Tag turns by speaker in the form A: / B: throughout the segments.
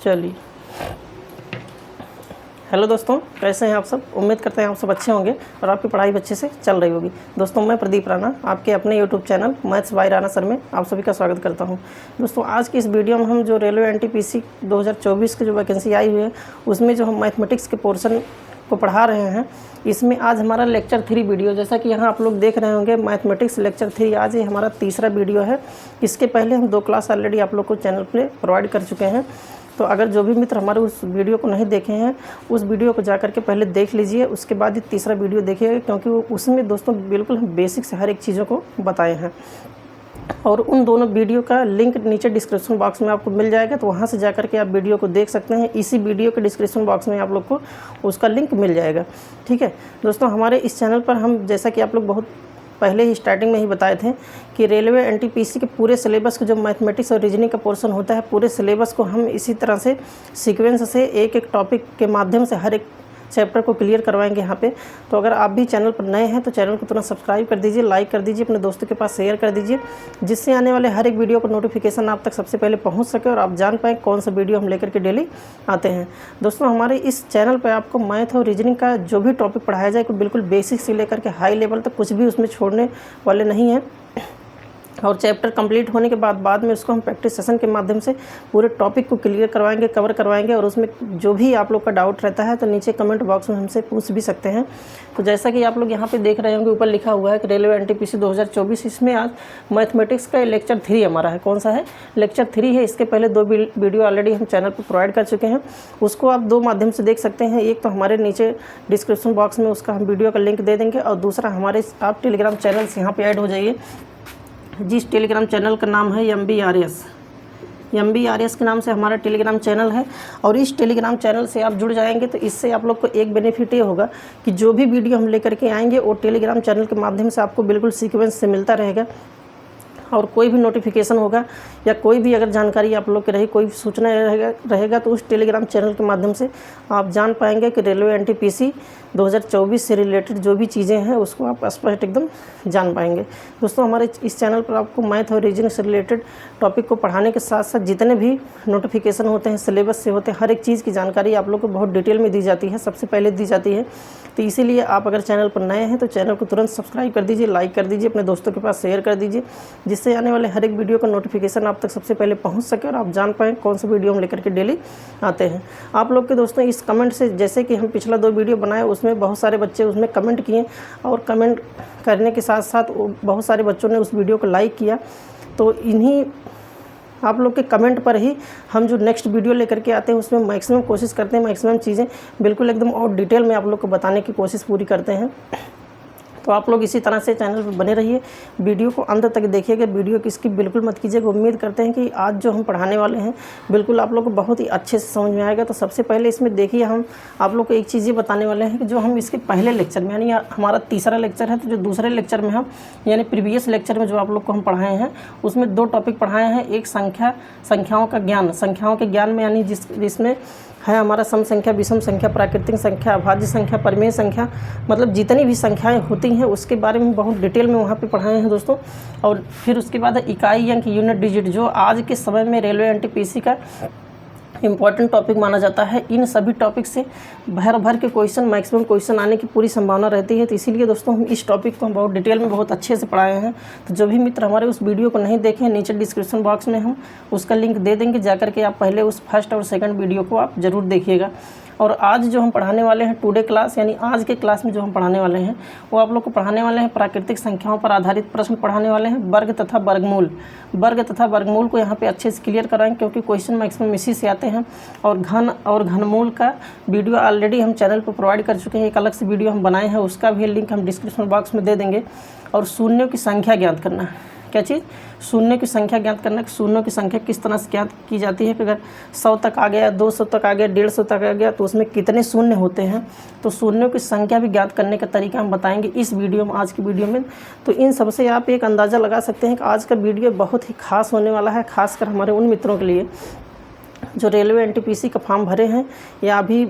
A: चलिए, हेलो दोस्तों, कैसे हैं आप सब। उम्मीद करते हैं आप सब अच्छे होंगे और आपकी पढ़ाई भी अच्छे से चल रही होगी। दोस्तों, मैं प्रदीप राणा आपके अपने YouTube channel maths by Rana sir में आप सभी का स्वागत करता हूं। दोस्तों, आज की इस वीडियो में हम जो रेलवे एनटीपीसी 2024 की जो वैकेंसी आई हुई है उसमें जो हम मैथमेटिक्स के पोर्शन को पढ़ा रहे हैं, इसमें आज हमारा लेक्चर 3 वीडियो, जैसा कि यहाँ आप लोग देख रहे होंगे मैथमेटिक्स लेक्चर 3 आज ये हमारा तीसरा वीडियो है। इसके पहले हम 2 क्लास ऑलरेडी आप लोग को चैनल पे प्रोवाइड कर चुके हैं। तो अगर जो भी मित्र हमारे उस वीडियो को नहीं देखे हैं, उस वीडियो को जा करके पहले देख लीजिए, उसके बाद ही तीसरा वीडियो देखिएगा, क्योंकि उसमें दोस्तों बिल्कुल हम बेसिक से हर एक चीज़ों को बताए हैं। और उन दोनों वीडियो का लिंक नीचे डिस्क्रिप्शन बॉक्स में आपको मिल जाएगा, तो वहाँ से जा करके आप वीडियो को देख सकते हैं। इसी वीडियो के डिस्क्रिप्शन बॉक्स में आप लोग को उसका लिंक मिल जाएगा। ठीक है दोस्तों, हमारे इस चैनल पर हम, जैसा कि आप लोग बहुत पहले ही स्टार्टिंग में ही बताए थे कि रेलवे एनटीपीसी के पूरे सिलेबस को, जो मैथमेटिक्स और रीजनिंग का पोर्शन होता है, पूरे सिलेबस को हम इसी तरह से सीक्वेंस से एक एक टॉपिक के माध्यम से हर एक चैप्टर को क्लियर करवाएंगे यहाँ पे। तो अगर आप भी चैनल पर नए हैं तो चैनल को तुरंत सब्सक्राइब कर दीजिए, लाइक कर दीजिए, अपने दोस्तों के पास शेयर कर दीजिए, जिससे आने वाले हर एक वीडियो का नोटिफिकेशन आप तक सबसे पहले पहुँच सके और आप जान पाएँ कौन सा वीडियो हम लेकर के डेली आते हैं। दोस्तों, हमारे इस चैनल पर आपको मैथ और रीजनिंग का जो भी टॉपिक पढ़ाया जाए, बिल्कुल बेसिक से लेकर के हाई लेवल तक कुछ भी उसमें छोड़ने वाले नहीं हैं। और चैप्टर कंप्लीट होने के बाद में उसको हम प्रैक्टिस सेशन के माध्यम से पूरे टॉपिक को क्लियर करवाएंगे, कवर करवाएंगे। और उसमें जो भी आप लोग का डाउट रहता है तो नीचे कमेंट बॉक्स में हमसे पूछ भी सकते हैं। तो जैसा कि आप लोग यहाँ पे देख रहे होंगे, ऊपर लिखा हुआ है कि रेलवे एनटीपीसी 2024, इसमें आज मैथमेटिक्स का लेक्चर 3 हमारा है। कौन सा है? लेक्चर 3 है। इसके पहले 2 वीडियो ऑलरेडी हम चैनल पर प्रोवाइड कर चुके हैं, उसको आप 2 माध्यम से देख सकते हैं। एक तो हमारे नीचे डिस्क्रिप्शन बॉक्स में उसका हम वीडियो का लिंक दे देंगे, और दूसरा हमारे आप टेलीग्राम चैनल से यहाँ पर ऐड हो जाइए, जिस टेलीग्राम चैनल का नाम है MBRS के नाम से हमारा टेलीग्राम चैनल है। और इस टेलीग्राम चैनल से आप जुड़ जाएंगे तो इससे आप लोग को एक बेनिफिट ये होगा कि जो भी वीडियो हम लेकर के आएंगे वो टेलीग्राम चैनल के माध्यम से आपको बिल्कुल सीक्वेंस से मिलता रहेगा। और कोई भी नोटिफिकेशन होगा या कोई भी अगर जानकारी आप लोग की रही, कोई सूचना रहेगा तो उस टेलीग्राम चैनल के माध्यम से आप जान पाएंगे कि रेलवे एनटीपीसी 2024 से रिलेटेड जो भी चीज़ें हैं उसको आप स्पष्ट एकदम जान पाएंगे। दोस्तों, हमारे इस चैनल पर आपको मैथ और रीजनिंग से रिलेटेड टॉपिक को पढ़ाने के साथ साथ जितने भी नोटिफिकेशन होते हैं, सिलेबस से होते हैं, हर एक चीज़ की जानकारी आप लोग को बहुत डिटेल में दी जाती है, सबसे पहले दी जाती है। तो इसीलिए आप अगर चैनल पर नए हैं तो चैनल को तुरंत सब्सक्राइब कर दीजिए, लाइक कर दीजिए, अपने दोस्तों के पास शेयर कर दीजिए, जिससे आने वाले हर एक वीडियो का नोटिफिकेशन आप तक सबसे पहले पहुंच सके और आप जान पाएँ कौन सा वीडियो हम लेकर के डेली आते हैं। आप लोग के दोस्तों इस कमेंट से, जैसे कि हम पिछला 2 वीडियो बनाए उसमें बहुत सारे बच्चे उसमें कमेंट किए, और कमेंट करने के साथ साथ बहुत सारे बच्चों ने उस वीडियो को लाइक किया। तो इन्हीं आप लोग के कमेंट पर ही हम जो नेक्स्ट वीडियो लेकर के आते हैं उसमें मैक्सिमम कोशिश करते हैं, मैक्सिमम चीज़ें बिल्कुल एकदम और डिटेल में आप लोग को बताने की कोशिश पूरी करते हैं। तो आप लोग इसी तरह से चैनल पर बने रहिए, वीडियो को अंत तक देखिएगा, वीडियो की स्किप बिल्कुल मत कीजिएगा। उम्मीद करते हैं कि आज जो हम पढ़ाने वाले हैं बिल्कुल आप लोग को बहुत ही अच्छे से समझ में आएगा। तो सबसे पहले इसमें देखिए, हम आप लोग को एक चीज़ ये बताने वाले हैं कि जो हम इसके पहले लेक्चर में, यानी हमारा तीसरा लेक्चर है, तो जो दूसरे लेक्चर में हम, यानी प्रीवियस लेक्चर में जो आप लोग को हम पढ़ाए हैं उसमें 2 टॉपिक पढ़ाए हैं। एक संख्याओं का ज्ञान, संख्याओं के ज्ञान में, यानी जिसमें है हमारा सम संख्या, विषम संख्या, प्राकृतिक संख्या, अभाज्य संख्या, परिमेय संख्या, मतलब जितनी भी संख्याएं होती हैं उसके बारे में बहुत डिटेल में वहाँ पे पढ़ाए हैं दोस्तों। और फिर उसके बाद इकाई अंक, यूनिट डिजिट, जो आज के समय में रेलवे एनटीपीसी का इम्पॉर्टेंट टॉपिक माना जाता है। इन सभी टॉपिक से भर के क्वेश्चन, मैक्सिमम क्वेश्चन आने की पूरी संभावना रहती है। तो इसीलिए दोस्तों हम इस टॉपिक को हम बहुत डिटेल में, बहुत अच्छे से पढ़ाए हैं। तो जो भी मित्र हमारे उस वीडियो को नहीं देखे, नीचे डिस्क्रिप्शन बॉक्स में हम उसका लिंक दे देंगे, जाकर के आप पहले उस फर्स्ट और सेकंड वीडियो को आप ज़रूर देखिएगा। और आज जो हम पढ़ाने वाले हैं टुडे क्लास, यानी आज के क्लास में जो हम पढ़ाने वाले हैं वो आप लोग को पढ़ाने वाले हैं प्राकृतिक संख्याओं पर आधारित प्रश्न पढ़ाने वाले हैं। वर्ग तथा वर्गमूल को यहाँ पे अच्छे से क्लियर कराएंगे, क्योंकि क्वेश्चन मैक्सिमम इसी से आते हैं। और घन और घनमूल का वीडियो ऑलरेडी हम चैनल पर प्रोवाइड कर चुके हैं, एक अलग से वीडियो हम बनाए हैं, उसका भी लिंक हम डिस्क्रिप्शन बॉक्स में दे देंगे। और शून्यों की संख्या ज्ञात करना, क्या चीज़? शून्य की संख्या ज्ञात करना, कि शून्यों की संख्या किस तरह से ज्ञात की जाती है, कि अगर 100 तक आ गया, 200 तक आ गया, 150 तक आ गया, तो उसमें कितने शून्य होते हैं। तो शून्यों की संख्या भी ज्ञात करने का तरीका हम बताएंगे इस वीडियो में, आज की वीडियो में। तो इन सबसे आप एक अंदाज़ा लगा सकते हैं कि आज का वीडियो बहुत ही खास होने वाला है, खासकर हमारे उन मित्रों के लिए जो रेलवे एनटीपीसी का फॉर्म भरे हैं या अभी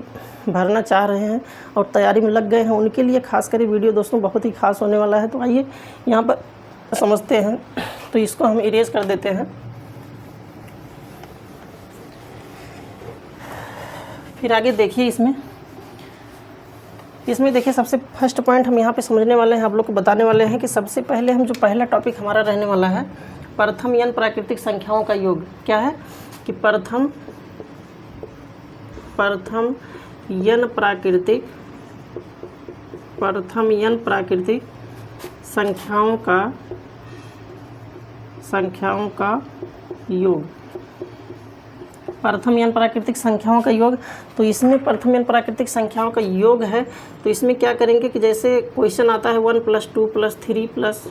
A: भरना चाह रहे हैं और तैयारी में लग गए हैं, उनके लिए खासकर ये वीडियो दोस्तों बहुत ही खास होने वाला है। तो आइए यहाँ पर समझते हैं। तो इसको हम इरेज कर देते हैं। फिर आगे देखिए इसमें देखिए सबसे फर्स्ट पॉइंट हम यहाँ पे समझने वाले हैं, आप लोग को बताने वाले हैं कि सबसे पहले हम जो पहला टॉपिक हमारा रहने वाला है प्रथम n प्राकृतिक संख्याओं का योग। क्या है कि प्रथम n प्राकृतिक संख्याओं का योग। प्रथम n प्राकृतिक संख्याओं का योग, तो इसमें प्रथम n प्राकृतिक संख्याओं का योग है। तो इसमें क्या करेंगे कि जैसे क्वेश्चन आता है 1 + 2 + 3 प्लस ...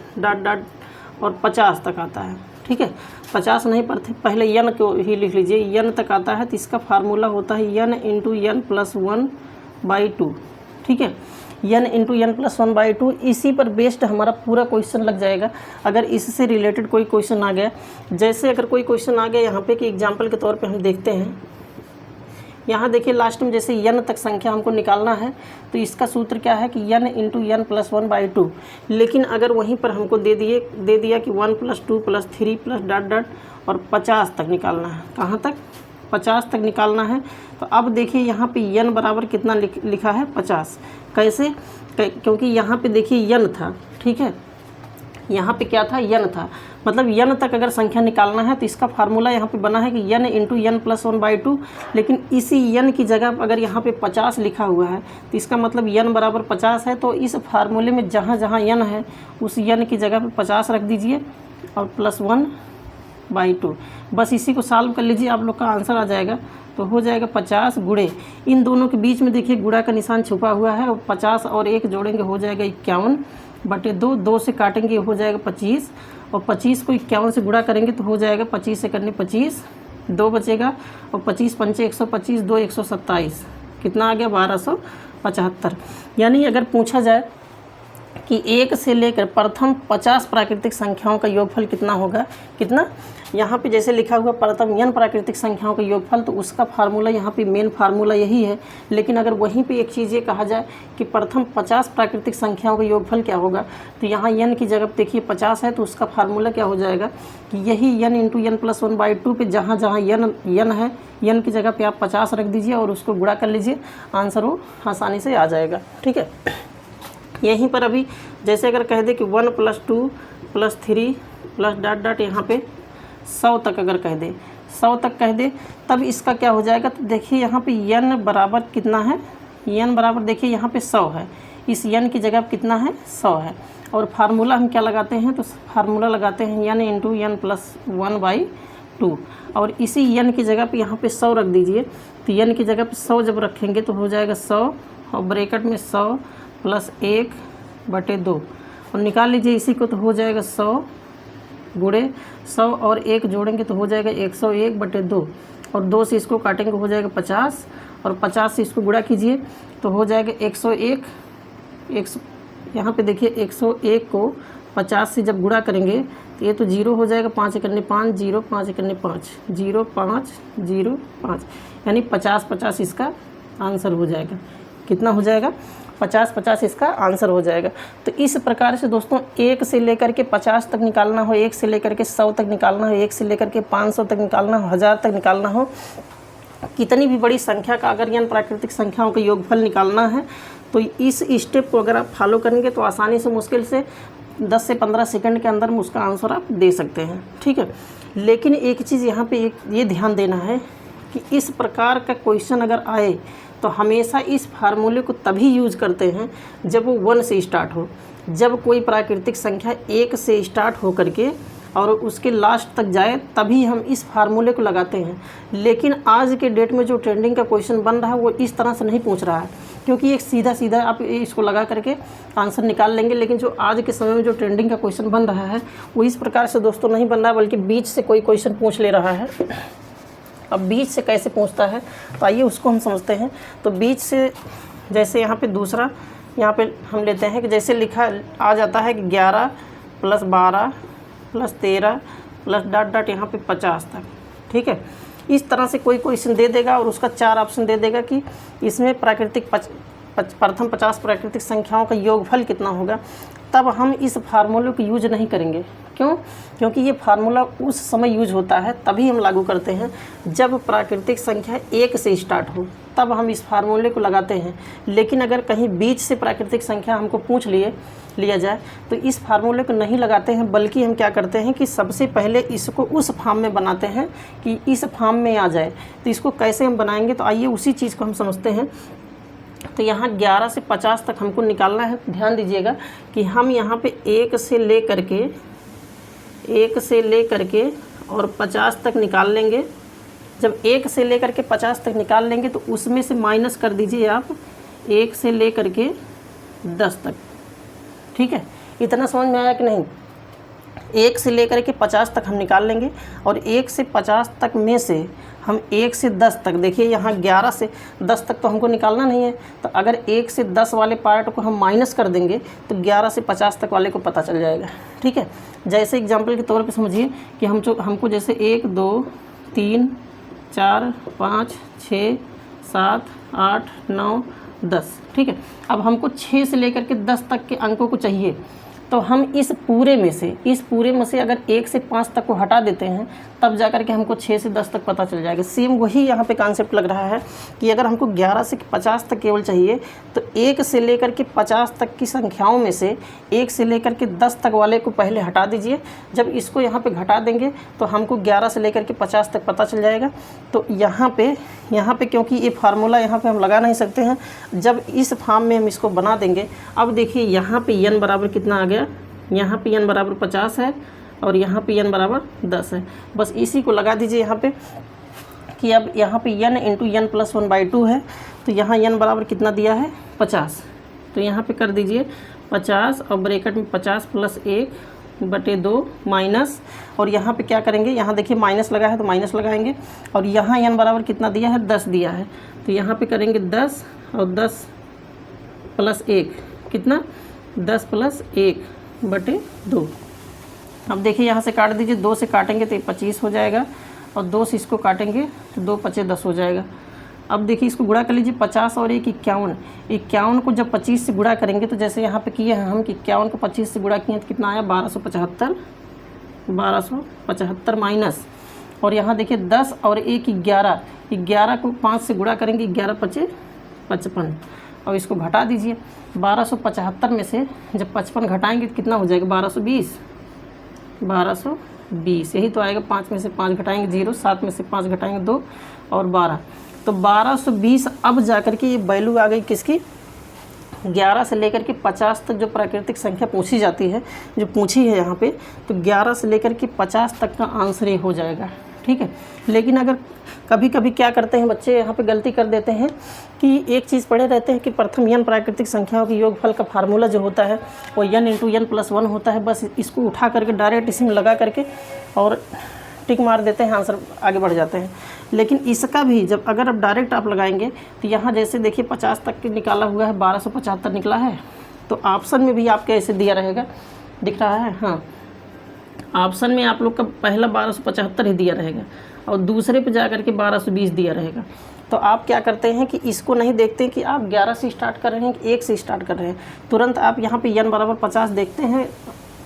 A: और 50 तक आता है। ठीक है, 50 नहीं, पहले n को ही लिख लीजिए। n तक आता है तो इसका फार्मूला होता है n × n + 1/2। ठीक है, n × n + 1/2। इसी पर बेस्ड हमारा पूरा क्वेश्चन लग जाएगा। अगर इससे रिलेटेड कोई क्वेश्चन आ गया, जैसे अगर कोई क्वेश्चन आ गया यहाँ पे कि एग्जाम्पल के तौर पे हम देखते हैं, यहाँ देखिए लास्ट में जैसे n तक संख्या हमको निकालना है तो इसका सूत्र क्या है कि n × n + 1/2। लेकिन अगर वहीं पर हमको दे दिया कि 1 + 2 + 3 प्लस ... और 50 तक निकालना है। कहाँ तक? 50 तक निकालना है। तो अब देखिए यहाँ पे n बराबर कितना लिखा है? 50। कैसे? क्योंकि यहाँ पे देखिए n था। ठीक है, यहाँ पे क्या था? n था। मतलब n तक अगर संख्या निकालना है तो इसका फार्मूला यहाँ पे बना है कि n × n + 1/2। लेकिन इसी n की जगह अगर यहाँ पे 50 लिखा हुआ है तो इसका मतलब n बराबर 50 है। तो इस फार्मूले में जहाँ जहाँ n है उस n की जगह पे 50 रख दीजिए और +1/2। बस इसी को सॉल्व कर लीजिए, आप लोग का आंसर आ जाएगा। तो हो जाएगा 50 गुणे, इन दोनों के बीच में देखिए गुणा का निशान छुपा हुआ है, और 50 और 1 जोड़ेंगे हो जाएगा 51/2। 2 से काटेंगे हो जाएगा 25, और 25 को 51 से गुणा करेंगे तो हो जाएगा 25 से करने 25, 2 बचेगा, और 25 × 5 = 125, 2 × 127, कितना आ गया? 1275। यानी अगर पूछा जाए कि 1 से लेकर प्रथम 50 प्राकृतिक संख्याओं का योगफल कितना होगा, कितना? यहाँ पे जैसे लिखा हुआ प्रथम n प्राकृतिक संख्याओं का योगफल, तो उसका फार्मूला यहाँ पे मेन फार्मूला यही है। लेकिन अगर वहीं पे एक चीज़ ये कहा जाए कि प्रथम 50 प्राकृतिक संख्याओं का योगफल क्या होगा, तो यहाँ n की जगह देखिए 50 है, तो उसका फार्मूला क्या हो जाएगा कि यही n × n + 1/2 पे जहाँ जहाँ n है, n की जगह पे आप 50 रख दीजिए और उसको गुणा कर लीजिए, आंसर वो आसानी से आ जाएगा। ठीक है, यहीं पर अभी जैसे अगर कह दे कि 1 + 2 + 3 प्लस ... यहाँ पे 100 तक अगर कह दे, 100 तक कह दे, तब इसका क्या हो जाएगा? तो देखिए यहाँ पे n बराबर कितना है? n बराबर देखिए यहाँ पे 100 है, इस n की जगह कितना है? 100 है। और फार्मूला हम क्या लगाते हैं? तो फार्मूला लगाते हैं n × n + 1/2, और इसी n की जगह पे यहाँ पे 100 रख दीजिए। तो n की जगह पे 100 जब रखेंगे तो हो जाएगा 100, और ब्रैकेट में 100 + 1/2, और निकाल लीजिए इसी को, तो हो जाएगा 100 गुणे 100 और 1 जोड़ेंगे तो हो जाएगा 101/2, और 2 से इसको काटेंगे हो जाएगा 50, और 50 से इसको गुणा कीजिए तो हो जाएगा 101। यहाँ पे देखिए 101 को 50 से जब गुणा करेंगे तो ये तो 0 हो जाएगा, 5 × 5 0, 5 × 5 0, 5 0 5, यानी 50 इसका आंसर हो जाएगा। कितना हो जाएगा? 50 इसका आंसर हो जाएगा। तो इस प्रकार से दोस्तों 1 से लेकर के 50 तक निकालना हो, 1 से लेकर के 100 तक निकालना हो, 1 से लेकर के 500 तक निकालना हो, 1000 तक निकालना हो, कितनी भी बड़ी संख्या का अगर n प्राकृतिक संख्याओं का योगफल निकालना है तो इस स्टेप को अगर आप फॉलो करेंगे तो आसानी से, मुश्किल से 10 से 15 सेकंड के अंदर में उसका आंसर आप दे सकते हैं। ठीक है, लेकिन एक चीज़ यहाँ पे ये ध्यान देना है कि इस प्रकार का क्वेश्चन अगर आए तो हमेशा इस फार्मूले को तभी यूज करते हैं जब वो 1 से स्टार्ट हो। जब कोई प्राकृतिक संख्या 1 से स्टार्ट हो करके और उसके लास्ट तक जाए तभी हम इस फार्मूले को लगाते हैं। लेकिन आज के डेट में जो ट्रेंडिंग का क्वेश्चन बन रहा है वो इस तरह से नहीं पूछ रहा है, क्योंकि एक सीधा आप इसको लगा करके आंसर निकाल लेंगे। लेकिन जो आज के समय में जो ट्रेंडिंग का क्वेश्चन बन रहा है वो इस प्रकार से दोस्तों नहीं बन रहा है, बल्कि बीच से कोई क्वेश्चन पूछ ले रहा है। अब बीच से कैसे पूछता है तो आइए उसको हम समझते हैं। तो बीच से जैसे यहाँ पे दूसरा यहाँ पे हम लेते हैं कि जैसे लिखा आ जाता है कि 11 + 12 + 13 प्लस ... यहाँ पे 50 तक। ठीक है, इस तरह से कोई क्वेश्चन दे देगा और उसका 4 ऑप्शन दे देगा कि इसमें प्रथम 50 प्राकृतिक संख्याओं का योगफल कितना होगा। तब हम इस फार्मूले को यूज नहीं करेंगे। क्यों? क्योंकि ये फार्मूला उस समय यूज होता है, तभी हम लागू करते हैं जब प्राकृतिक संख्या 1 से स्टार्ट हो, तब हम इस फार्मूले को लगाते हैं। लेकिन अगर कहीं बीच से प्राकृतिक संख्या हमको पूछ लिया जाए तो इस फार्मूले को नहीं लगाते हैं, बल्कि हम क्या करते हैं कि सबसे पहले इसको उस फॉर्म में बनाते हैं कि इस फॉर्म में आ जाए। तो इसको कैसे हम बनाएंगे, तो आइए उसी चीज़ को हम समझते हैं। तो यहाँ 11 से 50 तक हमको निकालना है। ध्यान दीजिएगा कि हम यहाँ पे 1 से ले करके और 50 तक निकाल लेंगे। जब 1 से ले करके 50 तक निकाल लेंगे तो उसमें से माइनस कर दीजिए आप 1 से ले करके 10 तक। ठीक है, इतना समझ में आया कि नहीं? 1 से ले करके 50 तक हम निकाल लेंगे और 1 से 50 तक में से हम 1 से 10 तक, देखिए यहाँ 11 से 10 तक तो हमको निकालना नहीं है, तो अगर 1 से 10 वाले पार्ट को हम माइनस कर देंगे तो 11 से 50 तक वाले को पता चल जाएगा। ठीक है, जैसे एग्जांपल के तौर पे समझिए कि हमको जैसे 1 2 3 4 5 6 7 8 9 10। ठीक है, अब हमको 6 से लेकर के 10 तक के अंकों को चाहिए, तो हम इस पूरे में से अगर 1 से 5 तक को हटा देते हैं तब जा कर के हमको 6 से 10 तक पता चल जाएगा। सेम वही यहाँ पे कॉन्सेप्ट लग रहा है कि अगर हमको 11 से 50 तक केवल चाहिए तो 1 से लेकर के 50 तक की संख्याओं में से 1 से लेकर के 10 तक वाले को पहले हटा दीजिए। जब इसको यहाँ पे घटा देंगे तो हमको 11 से लेकर के 50 तक पता चल जाएगा। तो यहाँ पे क्योंकि ये फार्मूला यहाँ पे हम लगा नहीं सकते हैं, जब इस फॉर्म में हम इसको बना देंगे। अब देखिए यहाँ पे n बराबर कितना आ गया, यहाँ पे n बराबर 50 है और यहाँ पे n बराबर 10 है। बस इसी को लगा दीजिए यहाँ पे कि अब यहाँ पे n इंटू n प्लस 1/2 है, तो यहाँ n बराबर कितना दिया है 50। तो यहाँ पे कर दीजिए 50 और ब्रैकेट में 50 प्लस 1/2 माइनस, और यहाँ पे क्या करेंगे, यहाँ देखिए माइनस लगा है तो माइनस लगाएंगे, और यहाँ n बराबर कितना दिया है 10 दिया है, तो यहाँ पे करेंगे 10 और 10 प्लस 1 कितना 10 प्लस 1/2। अब देखिए यहाँ से काट दीजिए, 2 से काटेंगे तो 25 हो जाएगा और 2 से इसको काटेंगे तो 2 5 10 हो जाएगा। अब देखिए इसको गुणा कर लीजिए, 50 और 1 51 को जब 25 से गुणा करेंगे तो जैसे यहाँ पे किए हैं हम कि 51 को 25 से गुणा किए तो कितना आया 1275 माइनस, और यहाँ देखिए 10 और 1 11 को 5 से गुणा करेंगे 11 5 55, और इसको घटा दीजिए। 1275 में से जब 55 घटाएंगे तो कितना हो जाएगा 1220, यही तो आएगा। 5 में से 5 घटाएंगे 0, 7 में से 5 घटाएंगे 2 और 12, तो 1220। अब जाकर के ये वैल्यू आ गई किसकी, 11 से लेकर के 50 तक जो प्राकृतिक संख्या पूछी जाती है, जो पूछी है यहाँ पे, तो 11 से लेकर के 50 तक का आंसर ये हो जाएगा। ठीक है, लेकिन अगर कभी कभी क्या करते हैं बच्चे, यहाँ पे गलती कर देते हैं कि एक चीज़ पढ़े रहते हैं कि प्रथम n प्राकृतिक संख्याओं के योगफल का फार्मूला जो होता है वो n इंटू n प्लस 1 होता है। बस इसको उठा करके डायरेक्ट इसी में लगा करके और टिक मार देते हैं, आंसर आगे बढ़ जाते हैं। लेकिन इसका भी जब अगर अब डायरेक्ट आप लगाएंगे तो यहाँ जैसे देखिए 50 तक के निकाला हुआ है, 1275 निकला है, तो ऑप्शन में भी आपके ऐसे दिया रहेगा, दिख रहा है, हाँ ऑप्शन में आप लोग का पहला 1275 ही दिया रहेगा और दूसरे पे जा कर के 1220 दिया रहेगा। तो आप क्या करते हैं कि इसको नहीं देखते कि आप 11 से स्टार्ट कर रहे हैं कि 1 से स्टार्ट कर रहे हैं, तुरंत आप यहाँ पे n बराबर 50 देखते हैं,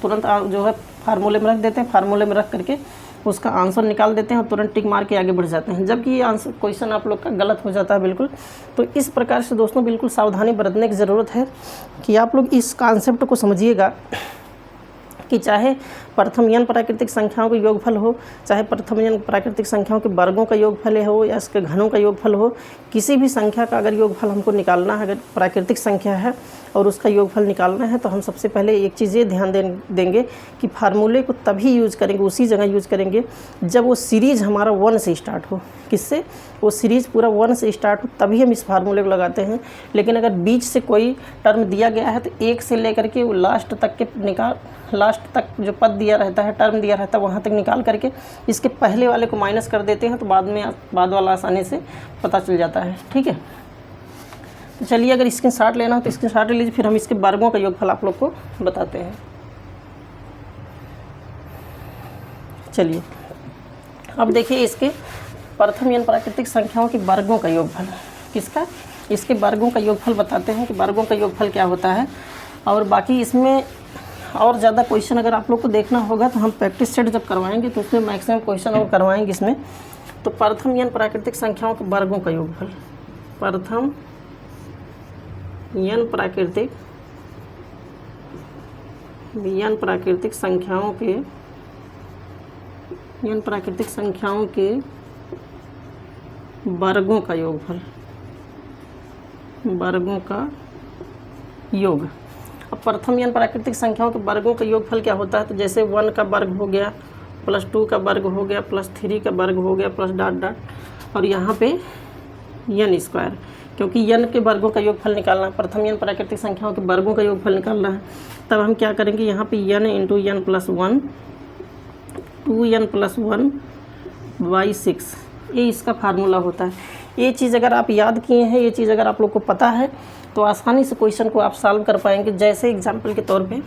A: तुरंत आप जो है फार्मूले में रख देते हैं, फार्मूले में रख करके उसका आंसर निकाल देते हैं और तुरंत टिक मार के आगे बढ़ जाते हैं, जबकि ये आंसर क्वेश्चन आप लोग का गलत हो जाता है बिल्कुल। तो इस प्रकार से दोस्तों बिल्कुल सावधानी बरतने की ज़रूरत है कि आप लोग इस कॉन्सेप्ट को समझिएगा कि चाहे प्रथम n प्राकृतिक संख्याओं का योगफल हो, चाहे प्रथम n प्राकृतिक संख्याओं के वर्गों का योगफल हो या इसके घनों का योगफल हो, किसी भी संख्या का अगर योगफल हमको निकालना है, अगर प्राकृतिक संख्या है और उसका योगफल निकालना है, तो हम सबसे पहले एक चीज़ ये ध्यान देंगे कि फार्मूले को तभी यूज़ करेंगे, उसी जगह यूज़ करेंगे जब वो सीरीज़ हमारा 1 से स्टार्ट हो। किससे? वो सीरीज़ पूरा 1 से स्टार्ट हो, तभी हम इस फार्मूले को लगाते हैं। लेकिन अगर बीच से कोई टर्म दिया गया है तो 1 से लेकर के वो लास्ट तक जो पद दिया रहता है, टर्म दिया रहता है, वहाँ तक निकाल करके इसके पहले वाले को माइनस कर देते हैं, तो बाद वाला आसानी से पता चल जाता है। ठीक है, तो चलिए अगर स्क्रीनशॉट लेना हो तो स्क्रीनशॉट ले लीजिए, फिर हम इसके वर्गों का योगफल आप लोग को बताते हैं। चलिए अब देखिए इसके प्रथम n प्राकृतिक संख्याओं के वर्गों का योगफल, किसका, इसके वर्गों का योगफल बताते हैं कि वर्गों का योगफल क्या होता है। और बाकी इसमें और ज़्यादा क्वेश्चन अगर आप लोग को देखना होगा तो हम प्रैक्टिस सेट जब करवाएंगे तो उसमें मैक्सिमम क्वेश्चन और करवाएंगे इसमें। तो प्रथम n प्राकृतिक संख्याओं के वर्गों का योगफल, प्रथम n प्राकृतिक संख्याओं के वर्गों का योगफल, वर्गों का योग। अब प्रथम n प्राकृतिक संख्याओं के वर्गों का योगफल क्या होता है, तो जैसे 1 का वर्ग हो गया प्लस 2 का वर्ग हो गया प्लस 3 का वर्ग हो गया प्लस डॉट डॉट, और यहाँ पे n स्क्वायर, क्योंकि n के वर्गों का योगफल निकालना है, प्रथम n प्राकृतिक संख्याओं के वर्गों का योगफल निकालना है। तब हम क्या करेंगे, यहाँ पे n into n plus 1 2n plus 1 by 6, ये इसका फार्मूला होता है। ये चीज़ अगर आप याद किए हैं, ये चीज़ अगर आप लोग को पता है तो आसानी से क्वेश्चन को आप सॉल्व कर पाएंगे। जैसे एग्जाम्पल के तौर पे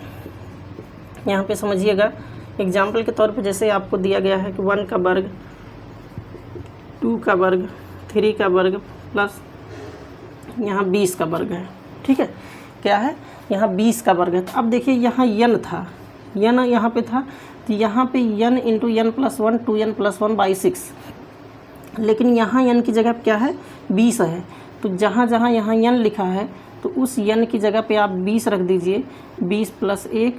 A: यहाँ पे समझिएगा, एग्जाम्पल के तौर पे जैसे आपको दिया गया है कि 1 का वर्ग 2 का वर्ग 3 का वर्ग प्लस यहाँ 20 का वर्ग है, ठीक है, क्या है यहाँ 20 का वर्ग है। तो अब देखिए यहाँ n था, n यहाँ पे था, तो यहाँ पे n into n plus 1 2n plus 1 by 6, लेकिन यहाँ n की जगह क्या है 20 है। तो जहाँ जहाँ यहाँ n लिखा है तो उस n की जगह पे आप 20 रख दीजिए, 20 प्लस 1,